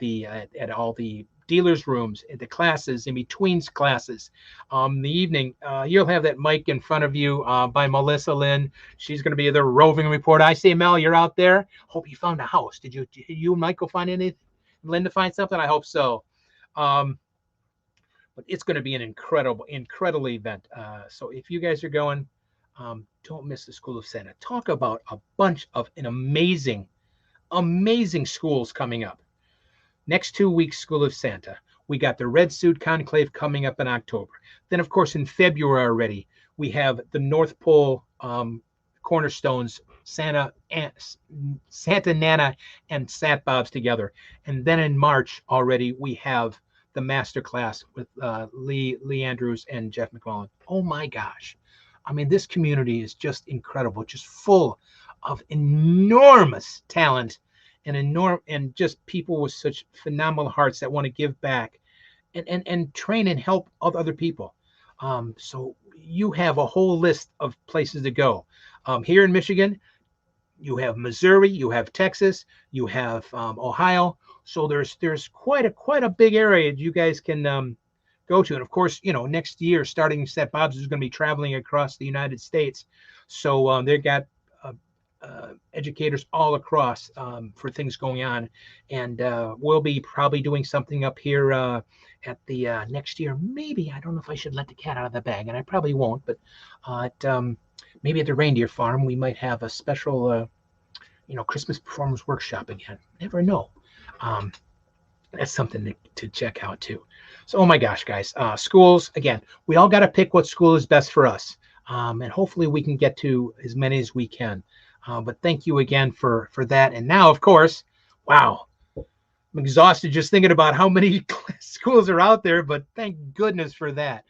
all the dealers' rooms, at the classes, in between classes. The evening, you'll have that mic in front of you by Melissa Lynn. She's going to be the roving reporter. I say, Mel, you're out there. Hope you found a house. Did you and Michael find anything? Linda find something? I hope so. But it's going to be an incredible event. So if you guys are going, don't miss the School of Santa. Talk about a bunch of amazing schools coming up. Next 2 weeks, School of Santa. We got the Red Suit Conclave coming up in October. Then, of course, in February already, we have the North Pole Cornerstones, Santa, Nana, and Sat Bobs together. And then in March already, we have the master class with Lee Andrews and Jeff McMullen. Oh my gosh. I mean, this community is just incredible, just full of enormous talent and just people with such phenomenal hearts that want to give back and train and help other people. So you have a whole list of places to go. Here in Michigan, you have Missouri, you have Texas, you have Ohio. So there's quite a big area you guys can go to. And of course, next year, starting Sat Bob's is going to be traveling across the United States. So they've got educators all across for things going on, and we'll be probably doing something up here at the next year. Maybe, I don't know if I should let the cat out of the bag, and I probably won't, but maybe at the reindeer farm we might have a special Christmas performance workshop again. Never know. That's something to check out too. So, oh my gosh, guys, schools, again, we all got to pick what school is best for us, and hopefully we can get to as many as we can. But thank you again for that. And now, of course, wow, I'm exhausted just thinking about how many schools are out there, but thank goodness for that.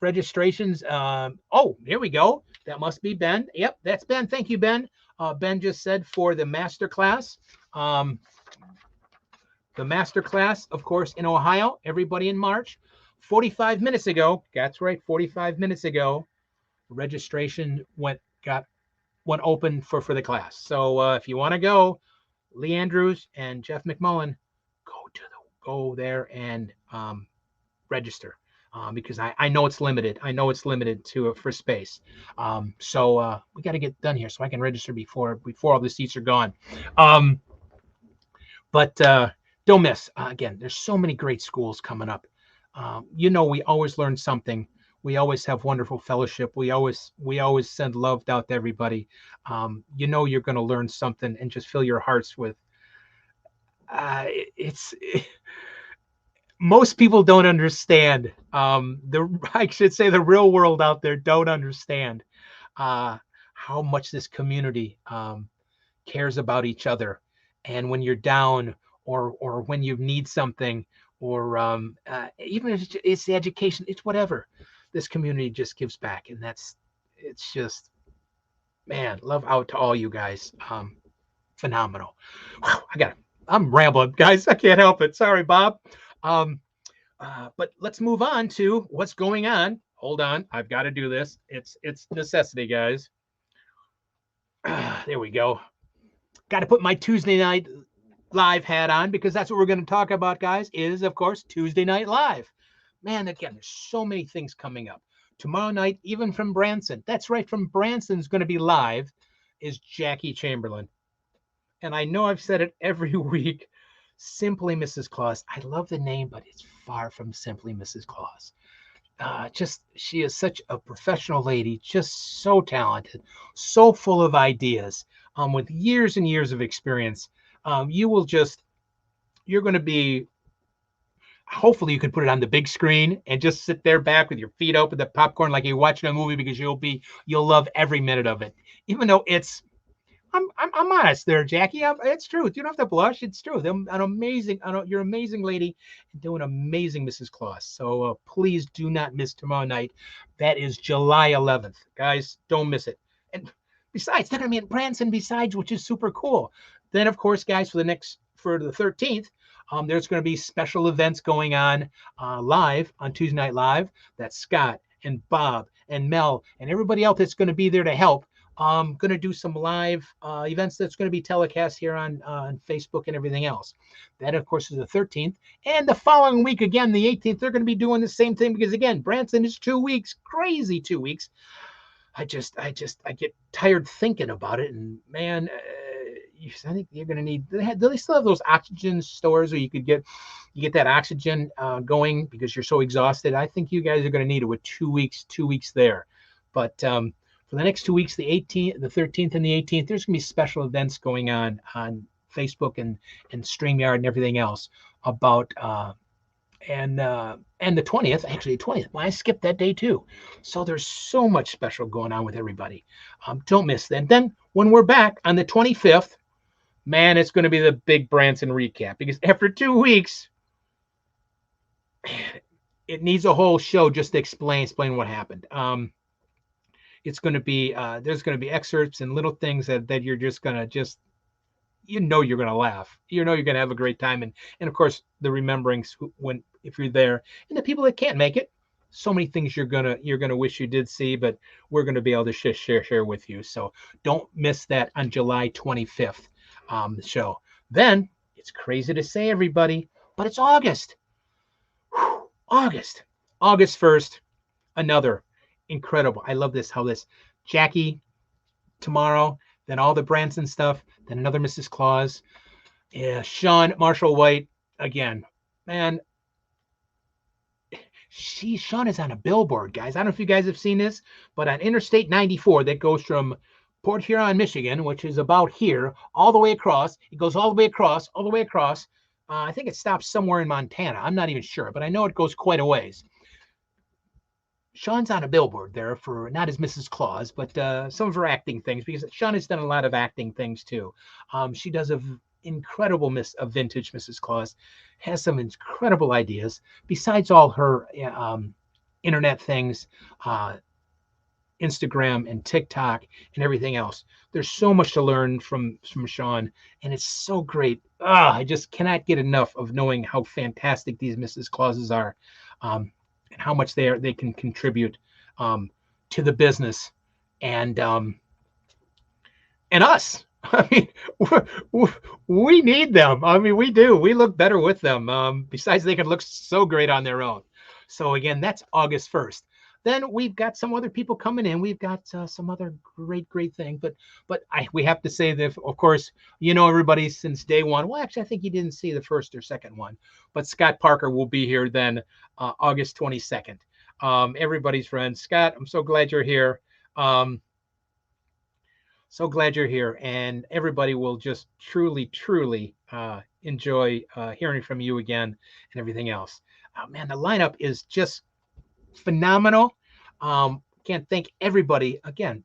Registrations. Oh, here we go. That must be Ben. Yep, that's Ben. Thank you, Ben. Ben just said for the master class. The master class, of course, in Ohio, everybody in March. 45 minutes ago, that's right, 45 minutes ago, registration went open for the class. So if you want to go, Lee Andrews and Jeff McMullen, go there and register because I know it's limited. I know it's limited for space. So we got to get done here so I can register before all the seats are gone. But don't miss. Again, there's so many great schools coming up. We always learn something. We always have wonderful fellowship. We always send love out to everybody. You're going to learn something and just fill your hearts with. most people don't understand. I should say the real world out there don't understand how much this community cares about each other. And when you're down, or when you need something, or even if it's the education, it's whatever. This community just gives back, and it's just, man, love out to all you guys. Phenomenal. Wow, I'm rambling, guys. I can't help it. Sorry, Bob. Um, but let's move on to what's going on. Hold on, I've got to do this. It's necessity, guys. There we go. Got to put my Tuesday night live hat on, because that's what we're going to talk about, guys. Is, of course, Tuesday Night Live. Man, again, there's so many things coming up. Tomorrow night, even from Branson. That's right, from Branson's going to be live is Jackie Chamberlain. And I know I've said it every week. Simply Mrs. Claus. I love the name, but it's far from Simply Mrs. Claus. She is such a professional lady, just so talented, so full of ideas, with years and years of experience. You're going to be, hopefully you can put it on the big screen and just sit there back with your feet open, the popcorn, like you're watching a movie, because you'll love every minute of it. Even though I'm honest there, Jackie. It's true. You don't have to blush. It's true. You're an amazing lady, and doing amazing Mrs. Claus. So please do not miss tomorrow night. That is July 11th, guys. Don't miss it. And besides, they're going to be in Branson, which is super cool. Then, of course, guys, for the 13th, there's going to be special events going on live on Tuesday Night Live. That's Scott and Bob and Mel and everybody else that's going to be there to help. I'm going to do some live events that's going to be telecast here on Facebook and everything else. That, of course, is the 13th. And the following week, again, the 18th, they're going to be doing the same thing, because, again, Branson is 2 weeks, crazy 2 weeks. I get tired thinking about it. And, man, I think you're going to need, do they still have those oxygen stores where you get that oxygen going because you're so exhausted? I think you guys are going to need it with 2 weeks there. But for the next 2 weeks, the 18th, the 13th, and the 18th, there's going to be special events going on Facebook and StreamYard and everything else about and the 20th, actually the 20th. Well, I skipped that day too. So there's so much special going on with everybody. Don't miss that. Then when we're back on the 25th, man, it's going to be the big Branson recap, because after 2 weeks, it needs a whole show just to explain what happened. It's going to be there's going to be excerpts and little things that you're just going to you're going to laugh. You're going to have a great time. And of course, the rememberings if you're there, and the people that can't make it, so many things you're going to wish you did see, but we're going to be able to share with you. So don't miss that on July 25th, the show. Then it's crazy to say, everybody, but it's August. Whew, August 1st, another incredible. I love this. How this Jackie tomorrow, then all the Branson stuff, then another Mrs. Claus. Yeah, Sean Marshall White again. Man, Sean is on a billboard, guys. I don't know if you guys have seen this, but on Interstate 94 that goes from Port Huron, Michigan, which is about here, all the way across. It goes all the way across. I think it stops somewhere in Montana. I'm not even sure, but I know it goes quite a ways. Sean's on a billboard there for not as Mrs. Claus, but some of her acting things, because Sean has done a lot of acting things too. She does an incredible vintage Mrs. Claus, has some incredible ideas besides all her internet things, Instagram and TikTok and everything else. There's so much to learn from Sean, and it's so great. I just cannot get enough of knowing how fantastic these Mrs. Clauses are. And how much they can contribute to the business and us. I mean, we need them. I mean, we do. We look better with them. Besides, they can look so great on their own. So again, that's August 1st. Then we've got some other people coming in. We've got some other great thing. But we have to say that, of course, everybody since day one. Well, actually, I think you didn't see the first or second one. But Scott Parker will be here then August 22nd. Everybody's friend. Scott, I'm so glad you're here. So glad you're here, and everybody will just truly enjoy hearing from you again and everything else. Man, the lineup is just phenomenal. Can't thank everybody again.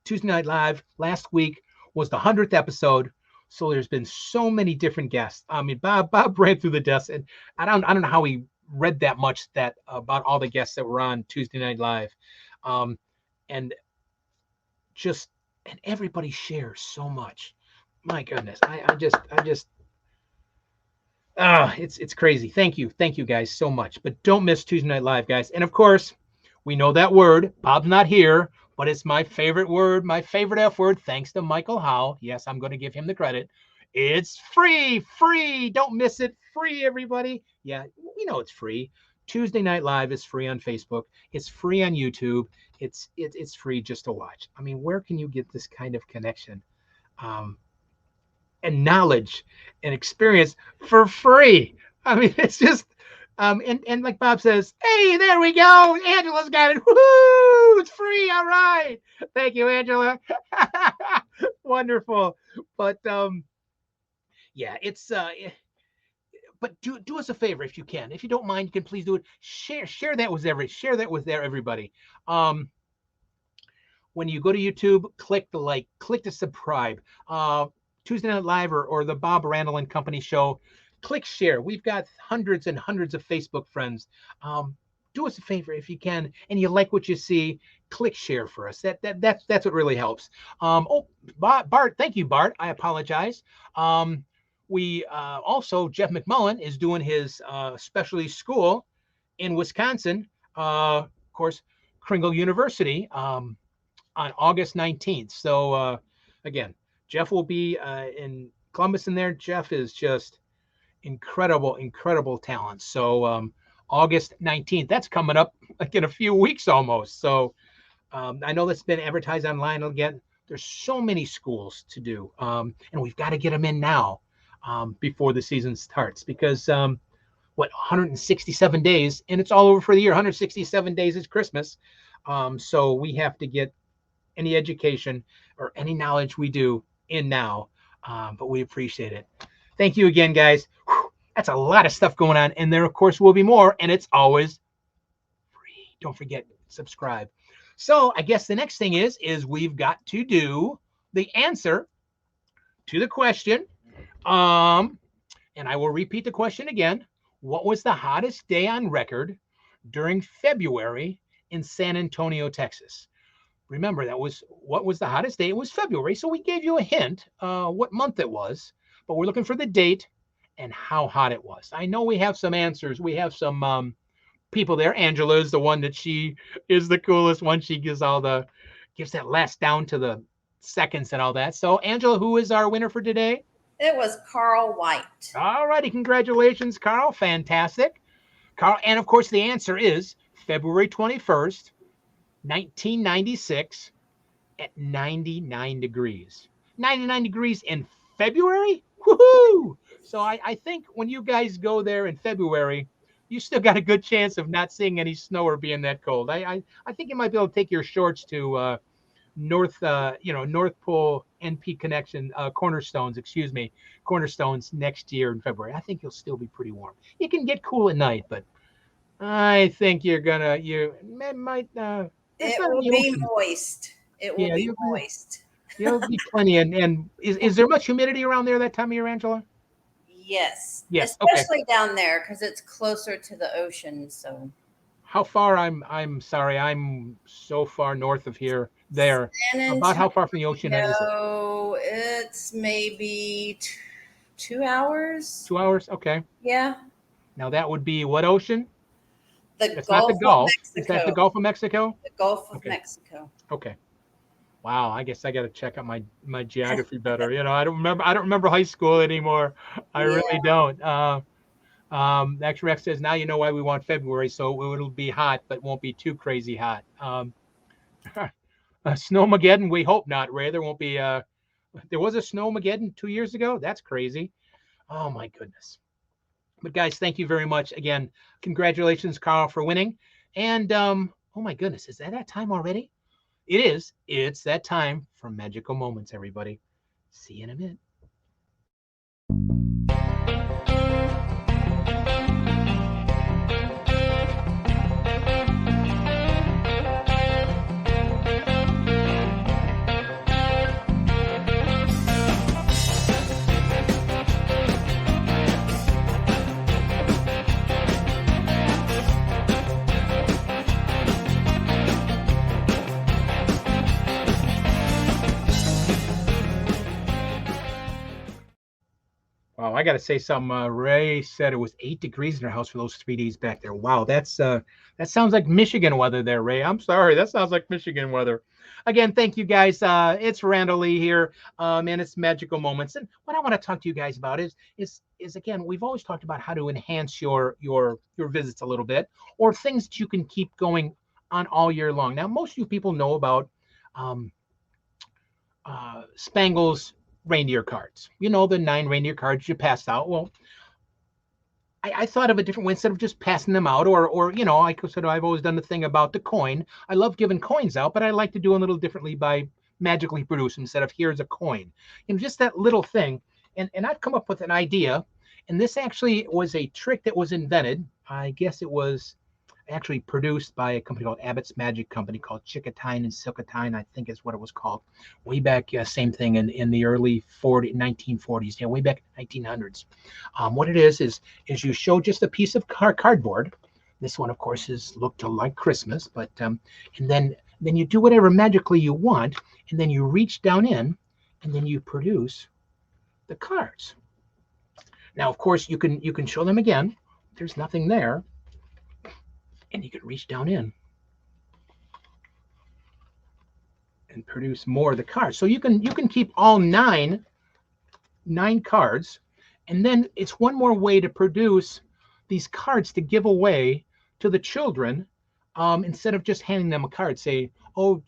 Tuesday Night Live last week was the 100th episode, so there's been so many different guests. I mean, Bob ran through the desk, and I don't know how he read that much that about all the guests that were on Tuesday Night Live, and just and everybody shares so much. My goodness, I just it's crazy. Thank you guys so much. But don't miss Tuesday Night Live, guys. And of course, we know that word. Bob's not here, but it's my favorite word, my favorite F word. Thanks to Michael Howe. Yes, I'm going to give him the credit. It's free. Don't miss it. Free, everybody. Yeah, we know it's free. Tuesday Night Live is free on Facebook. It's free on YouTube. It's free just to watch. I mean, where can you get this kind of connection? And knowledge and experience for free. I mean, it's just and like Bob says, hey, there we go. Angela's got it. Woohoo! It's free. All right. Thank you, Angela. Wonderful. But yeah, it's but do us a favor if you can. If you don't mind, you can please do it. Share that with everybody. When you go to YouTube, click the like, click the subscribe. Tuesday Night Live or the Bob Randyl and Company show, click share. We've got hundreds and hundreds of Facebook friends. Do us a favor if you can, and you like what you see, click share for us. That's what really helps. Bart, thank you, Bart. I apologize. We also, Jeff McMullen is doing his specialty school in Wisconsin, of course, Kringle University, on August 19th. So again, Jeff will be in Columbus in there. Jeff is just incredible talent. So August 19th, that's coming up like in a few weeks almost. So I know that's been advertised online again. There's so many schools to do, and we've got to get them in now before the season starts, because 167 days, and it's all over for the year. 167 days is Christmas. So we have to get any education or any knowledge we do in now, but we appreciate it. Thank you again, guys. Whew, that's a lot of stuff going on, and there of course will be more, and it's always free. Don't forget, subscribe. So I guess the next thing is we've got to do the answer to the question, and I will repeat the question again. What was the hottest day on record during February in San Antonio, Texas? Remember, what was the hottest day? It was February. So we gave you a hint what month it was, but we're looking for the date and how hot it was. I know we have some answers. We have some people there. Angela is the one that she is the coolest one. She gives that last down to the seconds and all that. So Angela, who is our winner for today? It was Carl White. All righty. Congratulations, Carl. Fantastic. Carl. And of course, the answer is February 21st. 1996 at 99 degrees. 99 degrees in February? Woohoo! So I think when you guys go there in February, you still got a good chance of not seeing any snow or being that cold. I think you might be able to take your shorts to North Pole NP Connection Cornerstones next year in February. I think you'll still be pretty warm. You can get cool at night, but I think you might it will be moist. It will be moist. There'll be plenty. And is there much humidity around there that time of year, Angela? Yes. Yes. Especially down there because it's closer to the ocean. So how far? I'm sorry, I'm so far north of here. There. About how far from the ocean is it? No, it's maybe 2 hours. 2 hours? Okay. Yeah. Now that would be what ocean? It's not the Gulf. Is that the Gulf of Mexico? The Gulf of Mexico. Okay. Wow. I guess I got to check out my geography better. I don't remember high school anymore. I really don't. Actually, Rex says now you know why we want February, so it'll be hot, but won't be too crazy hot. Snowmageddon, we hope not, Ray. There won't be. There was a Snowmageddon 2 years ago. That's crazy. Oh my goodness. But guys, thank you very much again. Congratulations, Carl, for winning. And oh my goodness, is that time already? It's that time for magical moments, everybody. See you in a minute. Wow, I got to say something. Ray said it was 8 degrees in her house for those 3 days back there. Wow, that sounds like Michigan weather there, Ray. I'm sorry, that sounds like Michigan weather. Again, thank you guys. It's Randyl Lee here, and it's magical moments. And what I want to talk to you guys about is again, we've always talked about how to enhance your visits a little bit, or things that you can keep going on all year long. Now, most of you people know about um, Spangle's reindeer cards. You know, the 9 reindeer cards you passed out. Well, I thought of a different way instead of just passing them out, or like I said, I've always done the thing about the coin. I love giving coins out, but I like to do a little differently by magically producing instead of here's a coin. Just that little thing. And I've come up with an idea, and this actually was a trick that was invented. I guess it was actually produced by a company called Abbott's Magic Company called Chickatine and Silkatine, I think is what it was called. Way back, same thing in the early 1940s, way back 1900s. What it is you show just a piece of cardboard. This one, of course, is looked like Christmas, but and then you do whatever magically you want, and then you reach down in, and then you produce the cards. Now, of course, you can show them again. There's nothing there. And you could reach down in and produce more of the cards. So you can keep all nine cards, and then it's one more way to produce these cards to give away to the children, instead of just handing them a card. Say, oh,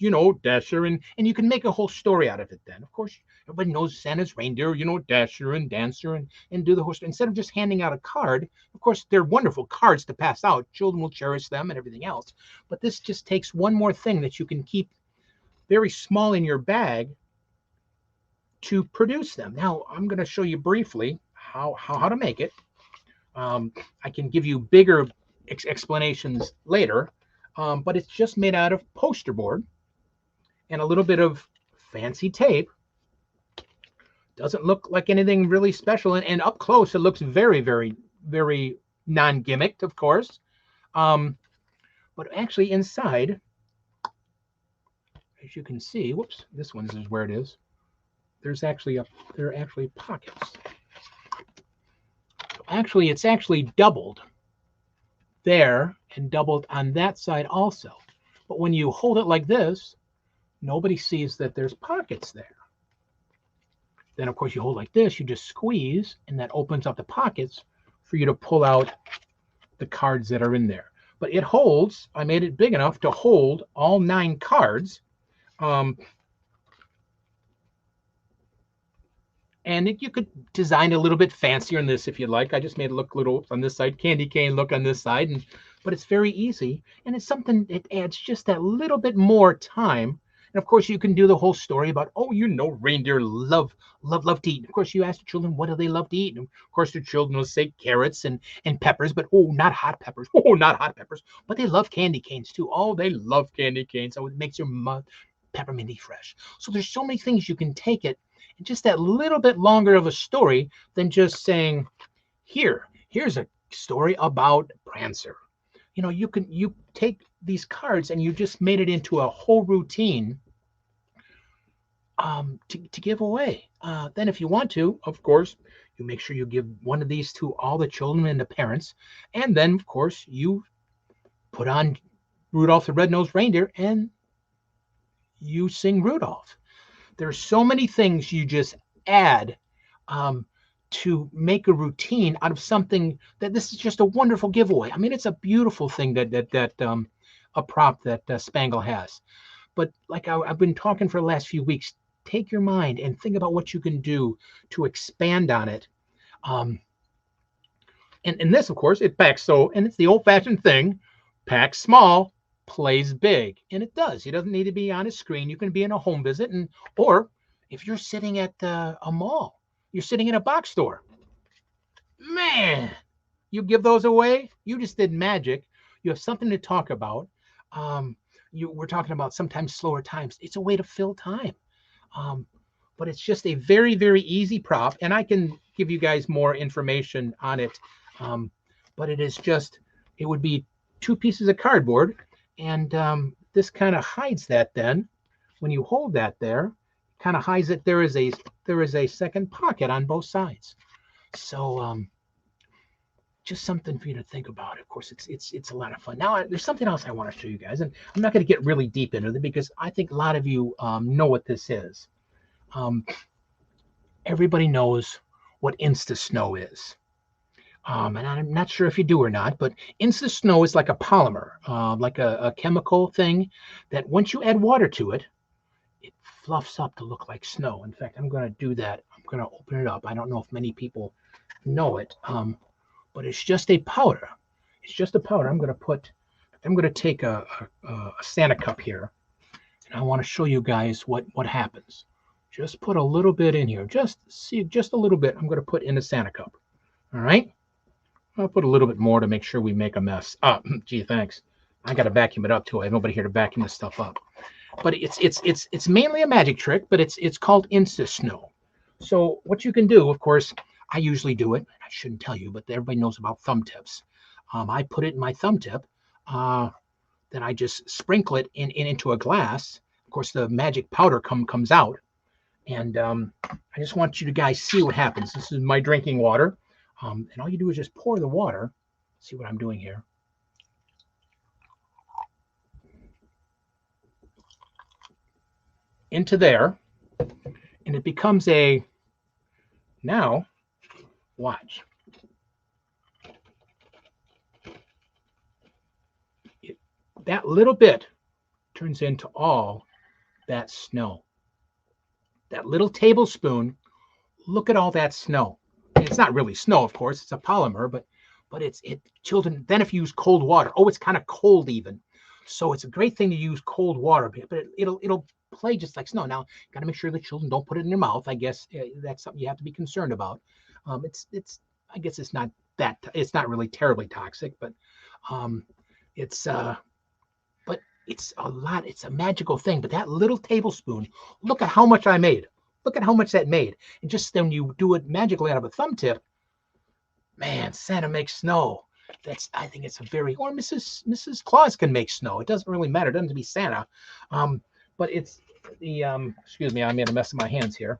Dasher, and you can make a whole story out of it. Then, of course, everybody knows Santa's reindeer, Dasher and Dancer, and do the whole story. Instead of just handing out a card, of course, they're wonderful cards to pass out. Children will cherish them and everything else. But this just takes one more thing that you can keep very small in your bag to produce them. Now, I'm going to show you briefly how to make it. I can give you bigger explanations later, but it's just made out of poster board and a little bit of fancy tape. Doesn't look like anything really special, and up close it looks very, very, very non-gimmicked, of course. But actually inside, as you can see, whoops, this one is where it is. There are actually pockets. So actually, it's actually doubled there and doubled on that side also. But when you hold it like this, nobody sees that there's pockets there. Then, of course, you hold like this, you just squeeze, and that opens up the pockets for you to pull out the cards that are in there. But it holds, I made it big enough to hold all 9 cards. And you could design a little bit fancier in this if you'd like. I just made it look little on this side, candy cane look on this side, but it's very easy. And it's something, it adds just that little bit more time. And of course, you can do the whole story about, reindeer love to eat. And of course, you ask the children, what do they love to eat? And of course, the children will say carrots and peppers, but not hot peppers. Oh, not hot peppers. But they love candy canes too. Oh, they love candy canes. So it makes your mouth pepperminty fresh. So there's so many things you can take it, and just that little bit longer of a story than just saying, here's a story about Prancer. You take these cards and you just made it into a whole routine to give away. Then if you want to, of course, you make sure you give one of these to all the children and the parents. And then, of course, you put on Rudolph the Red-Nosed Reindeer and you sing Rudolph. There's so many things you just add to make a routine out of something that this is just a wonderful giveaway. I mean, it's a beautiful thing that a prop that Spangle has. But like I've been talking for the last few weeks, take your mind and think about what you can do to expand on it. And this, of course, it packs so, and it's the old-fashioned thing, pack small, plays big, and it does. It doesn't need to be on a screen. You can be in a home visit, or if you're sitting at a mall, you're sitting in a box store. Man, you give those away. You just did magic. You have something to talk about. We're talking about sometimes slower times. It's a way to fill time. But it's just a very, very easy prop, and I can give you guys more information on it. But it would be 2 pieces of cardboard, and this kind of hides that. Then, when you hold that there, kind of hides it. There is a second pocket on both sides. So just something for you to think about. Of course, it's a lot of fun. Now, there's something else I want to show you guys, and I'm not going to get really deep into it because I think a lot of you know what this is. Everybody knows what Insta Snow is. And I'm not sure if you do or not, but Insta Snow is like a polymer, like a chemical thing that once you add water to it, it fluffs up to look like snow. In fact, I'm going to do that. I'm going to open it up. I don't know if many people know it, but it's just a powder. It's just a powder. I'm going to take a Santa cup here, and I want to show you guys what happens. Just put a little bit in here. Just a little bit. I'm going to put in a Santa cup. All right. I'll put a little bit more to make sure we make a mess. Gee, thanks. I got to vacuum it up too. I have nobody here to vacuum this stuff up. But it's mainly a magic trick, but it's called Insta Snow. So what you can do, of course, I usually do it. I shouldn't tell you, but everybody knows about thumb tips. I put it in my thumb tip. Then I just sprinkle it into a glass. Of course, the magic powder comes out. And I just want you to guys see what happens. This is my drinking water. And all you do is just pour the water. See what I'm doing here. Into there. And it becomes now, watch. That little bit turns into all that snow. That little tablespoon, look at all that snow. It's not really snow, of course, it's a polymer, but children, then if you use cold water, it's kind of cold even. So it's a great thing to use cold water, but it'll play just like snow. Now, you got to make sure the children don't put it in their mouth. I guess that's something you have to be concerned about. I guess it's not really terribly toxic, but it's a magical thing. But that little tablespoon, look at how much I made. Look at how much that made. And just then you do it magically out of a thumb tip, man, Santa makes snow. I think it's or Mrs. Claus can make snow. It doesn't really matter. It doesn't have to be Santa. But it's excuse me, I made a mess of my hands here.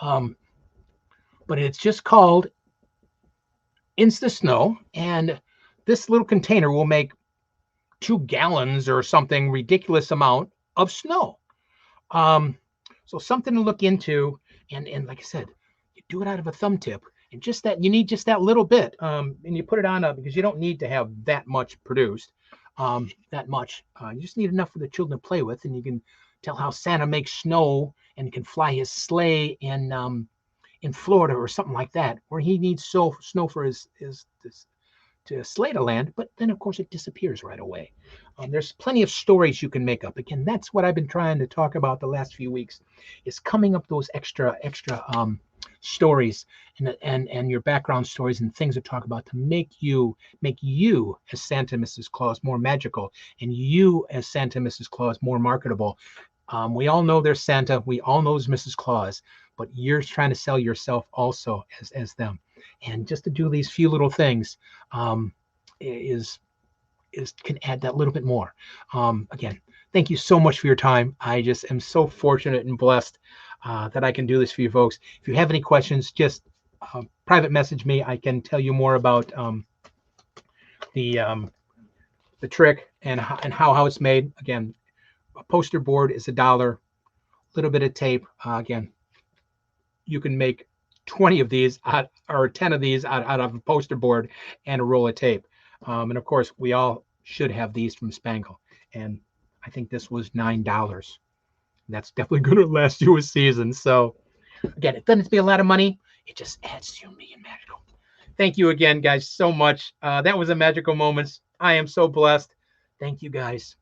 But it's just called Insta Snow. And this little container will make 2 gallons or something ridiculous amount of snow. So something to look into, and like I said, you do it out of a thumb tip, and you need just that little bit, and you put it on because you don't need to have that much produced, that much. You just need enough for the children to play with, and you can tell how Santa makes snow and can fly his sleigh in Florida or something like that, where he needs snow for his to sleigh to land, but then of course it disappears right away. There's plenty of stories you can make up. Again, that's what I've been trying to talk about the last few weeks, is coming up those extra stories and your background stories and things to talk about to make you as Santa and Mrs. Claus more magical, and you as Santa and Mrs. Claus more marketable. We all know there's Santa, we all know there's Mrs. Claus, but you're trying to sell yourself also as them. And just to do these few little things can add that little bit more. Again, thank you so much for your time. I just am so fortunate and blessed that I can do this for you folks. If you have any questions, just private message me. I can tell you more about the trick and how it's made. Again, a poster board is $1. A little bit of tape. Again, you can make 20 of these or 10 of these out of a poster board and a roll of tape. And of course, we all should have these from Spangle. And I think this was $9. That's definitely going to last you a season. So again, it doesn't have to be a lot of money. It just adds to you being magical. Thank you again, guys, so much. That was a magical moment. I am so blessed. Thank you, guys.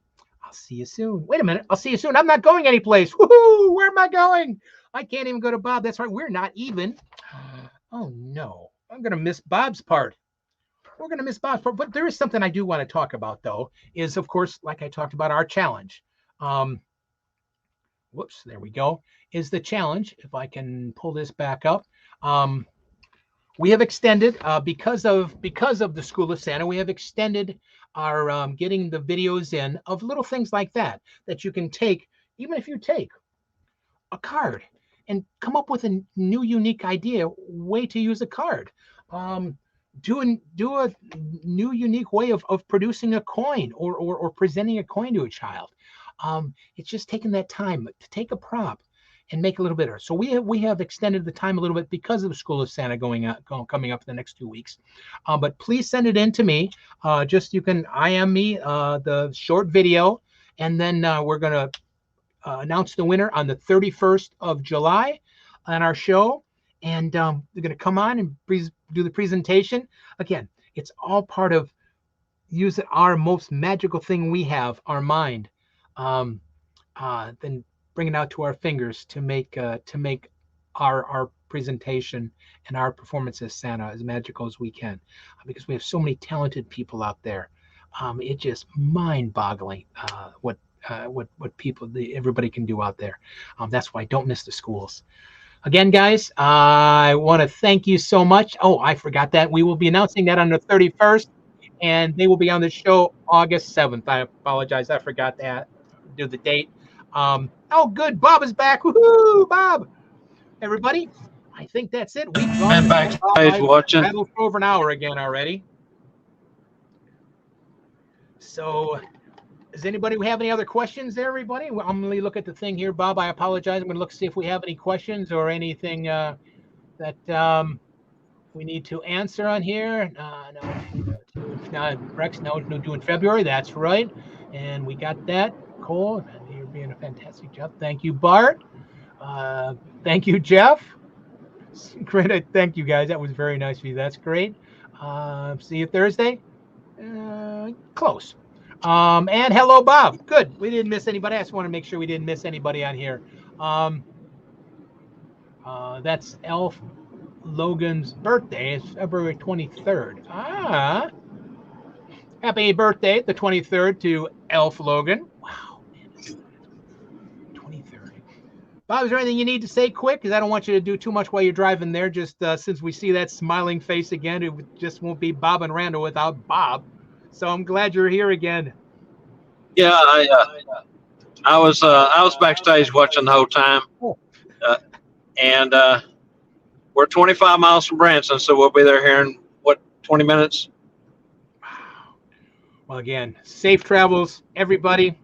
I'll see you soon. Wait a minute. I'll see you soon. I'm not going anyplace. Woohoo! Where am I going? I can't even go to Bob. That's right. We're not even. Oh, no. I'm going to miss Bob's part. We're going to miss Bob's part. But there is something I do want to talk about, though, is, of course, like I talked about, our challenge. Whoops, there we go. Is the challenge, if I can pull this back up. We have extended, because of the School of Santa, we have extended our getting the videos in of little things like that you can take, even if you take a card and come up with a new unique way to use a card. Do a new unique way of producing a coin or presenting a coin to a child. It's just taking that time to take a prop and make a little bit of it. So we have extended the time a little bit because of the School of Santa coming up in the next 2 weeks. But please send it in to me. You can IM me the short video, and then we're going to announce the winner on the 31st of July on our show. And they're going to come on and do the presentation. Again, it's all part of using our most magical thing we have, our mind. Then bring it out to our fingers to make our presentation and our performance as Santa as magical as we can, because we have so many talented people out there. It's just mind-boggling what everybody can do out there. That's why don't miss the schools. Again, guys, I want to thank you so much. Oh, I forgot that we will be announcing that on the 31st, and they will be on the show August 7th. I apologize, I forgot that. Do the date. Oh, good. Bob is back. Woohoo, Bob. Everybody, I think that's it. We've gone backstage watching. rattled for over an hour again already. So, does anybody have any other questions there, everybody? I'm going to look at the thing here, Bob. I apologize. I'm going to look to see if we have any questions or anything that we need to answer on here. No, Rex, no, due in February. That's right. And we got that. Cole, you're being a fantastic job. Thank you, Bart. Thank you, Jeff. Great. Thank you, guys. That was very nice of you. That's great. See you Thursday. Close. And hello, Bob. Good. We didn't miss anybody. I just want to make sure we didn't miss anybody on here. That's Elf Logan's birthday. It's February 23rd. Happy birthday, the 23rd, to Elf Logan. Wow. 23rd. Bob, is there anything you need to say quick? Because I don't want you to do too much while you're driving there. Just since we see that smiling face again, it just won't be Bob and Randyl without Bob. So I'm glad you're here again. Yeah, I was backstage watching the whole time, and we're 25 miles from Branson, so we'll be there here in 20 minutes. Wow. Well, again, safe travels, everybody.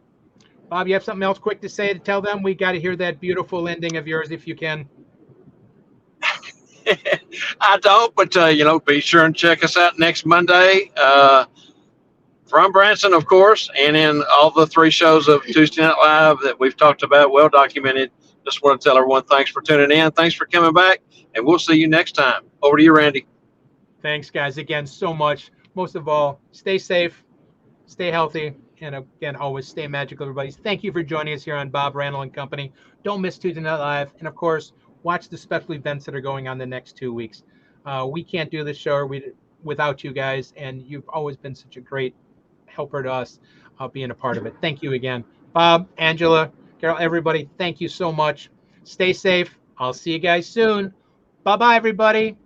Bob, you have something else quick to say to tell them? We got to hear that beautiful ending of yours, if you can. I don't, but be sure and check us out next Monday from Branson, of course, and in all the 3 shows of Tuesday Night Live that we've talked about, well documented. Just want to tell everyone thanks for tuning in, thanks for coming back, and we'll see you next time. Over to you, Randy. Thanks, guys, again, so much. Most of all, stay safe, stay healthy, and again, always stay magical, everybody. Thank you for joining us here on Bob Randyl and Company. Don't miss Tuesday Night Live, and of course, watch the special events that are going on the next 2 weeks. We can't do this show without you guys, and you've always been such a great helper to us being a part of it. Thank you again. Bob, Angela, Carol, everybody, thank you so much. Stay safe. I'll see you guys soon. Bye-bye, everybody.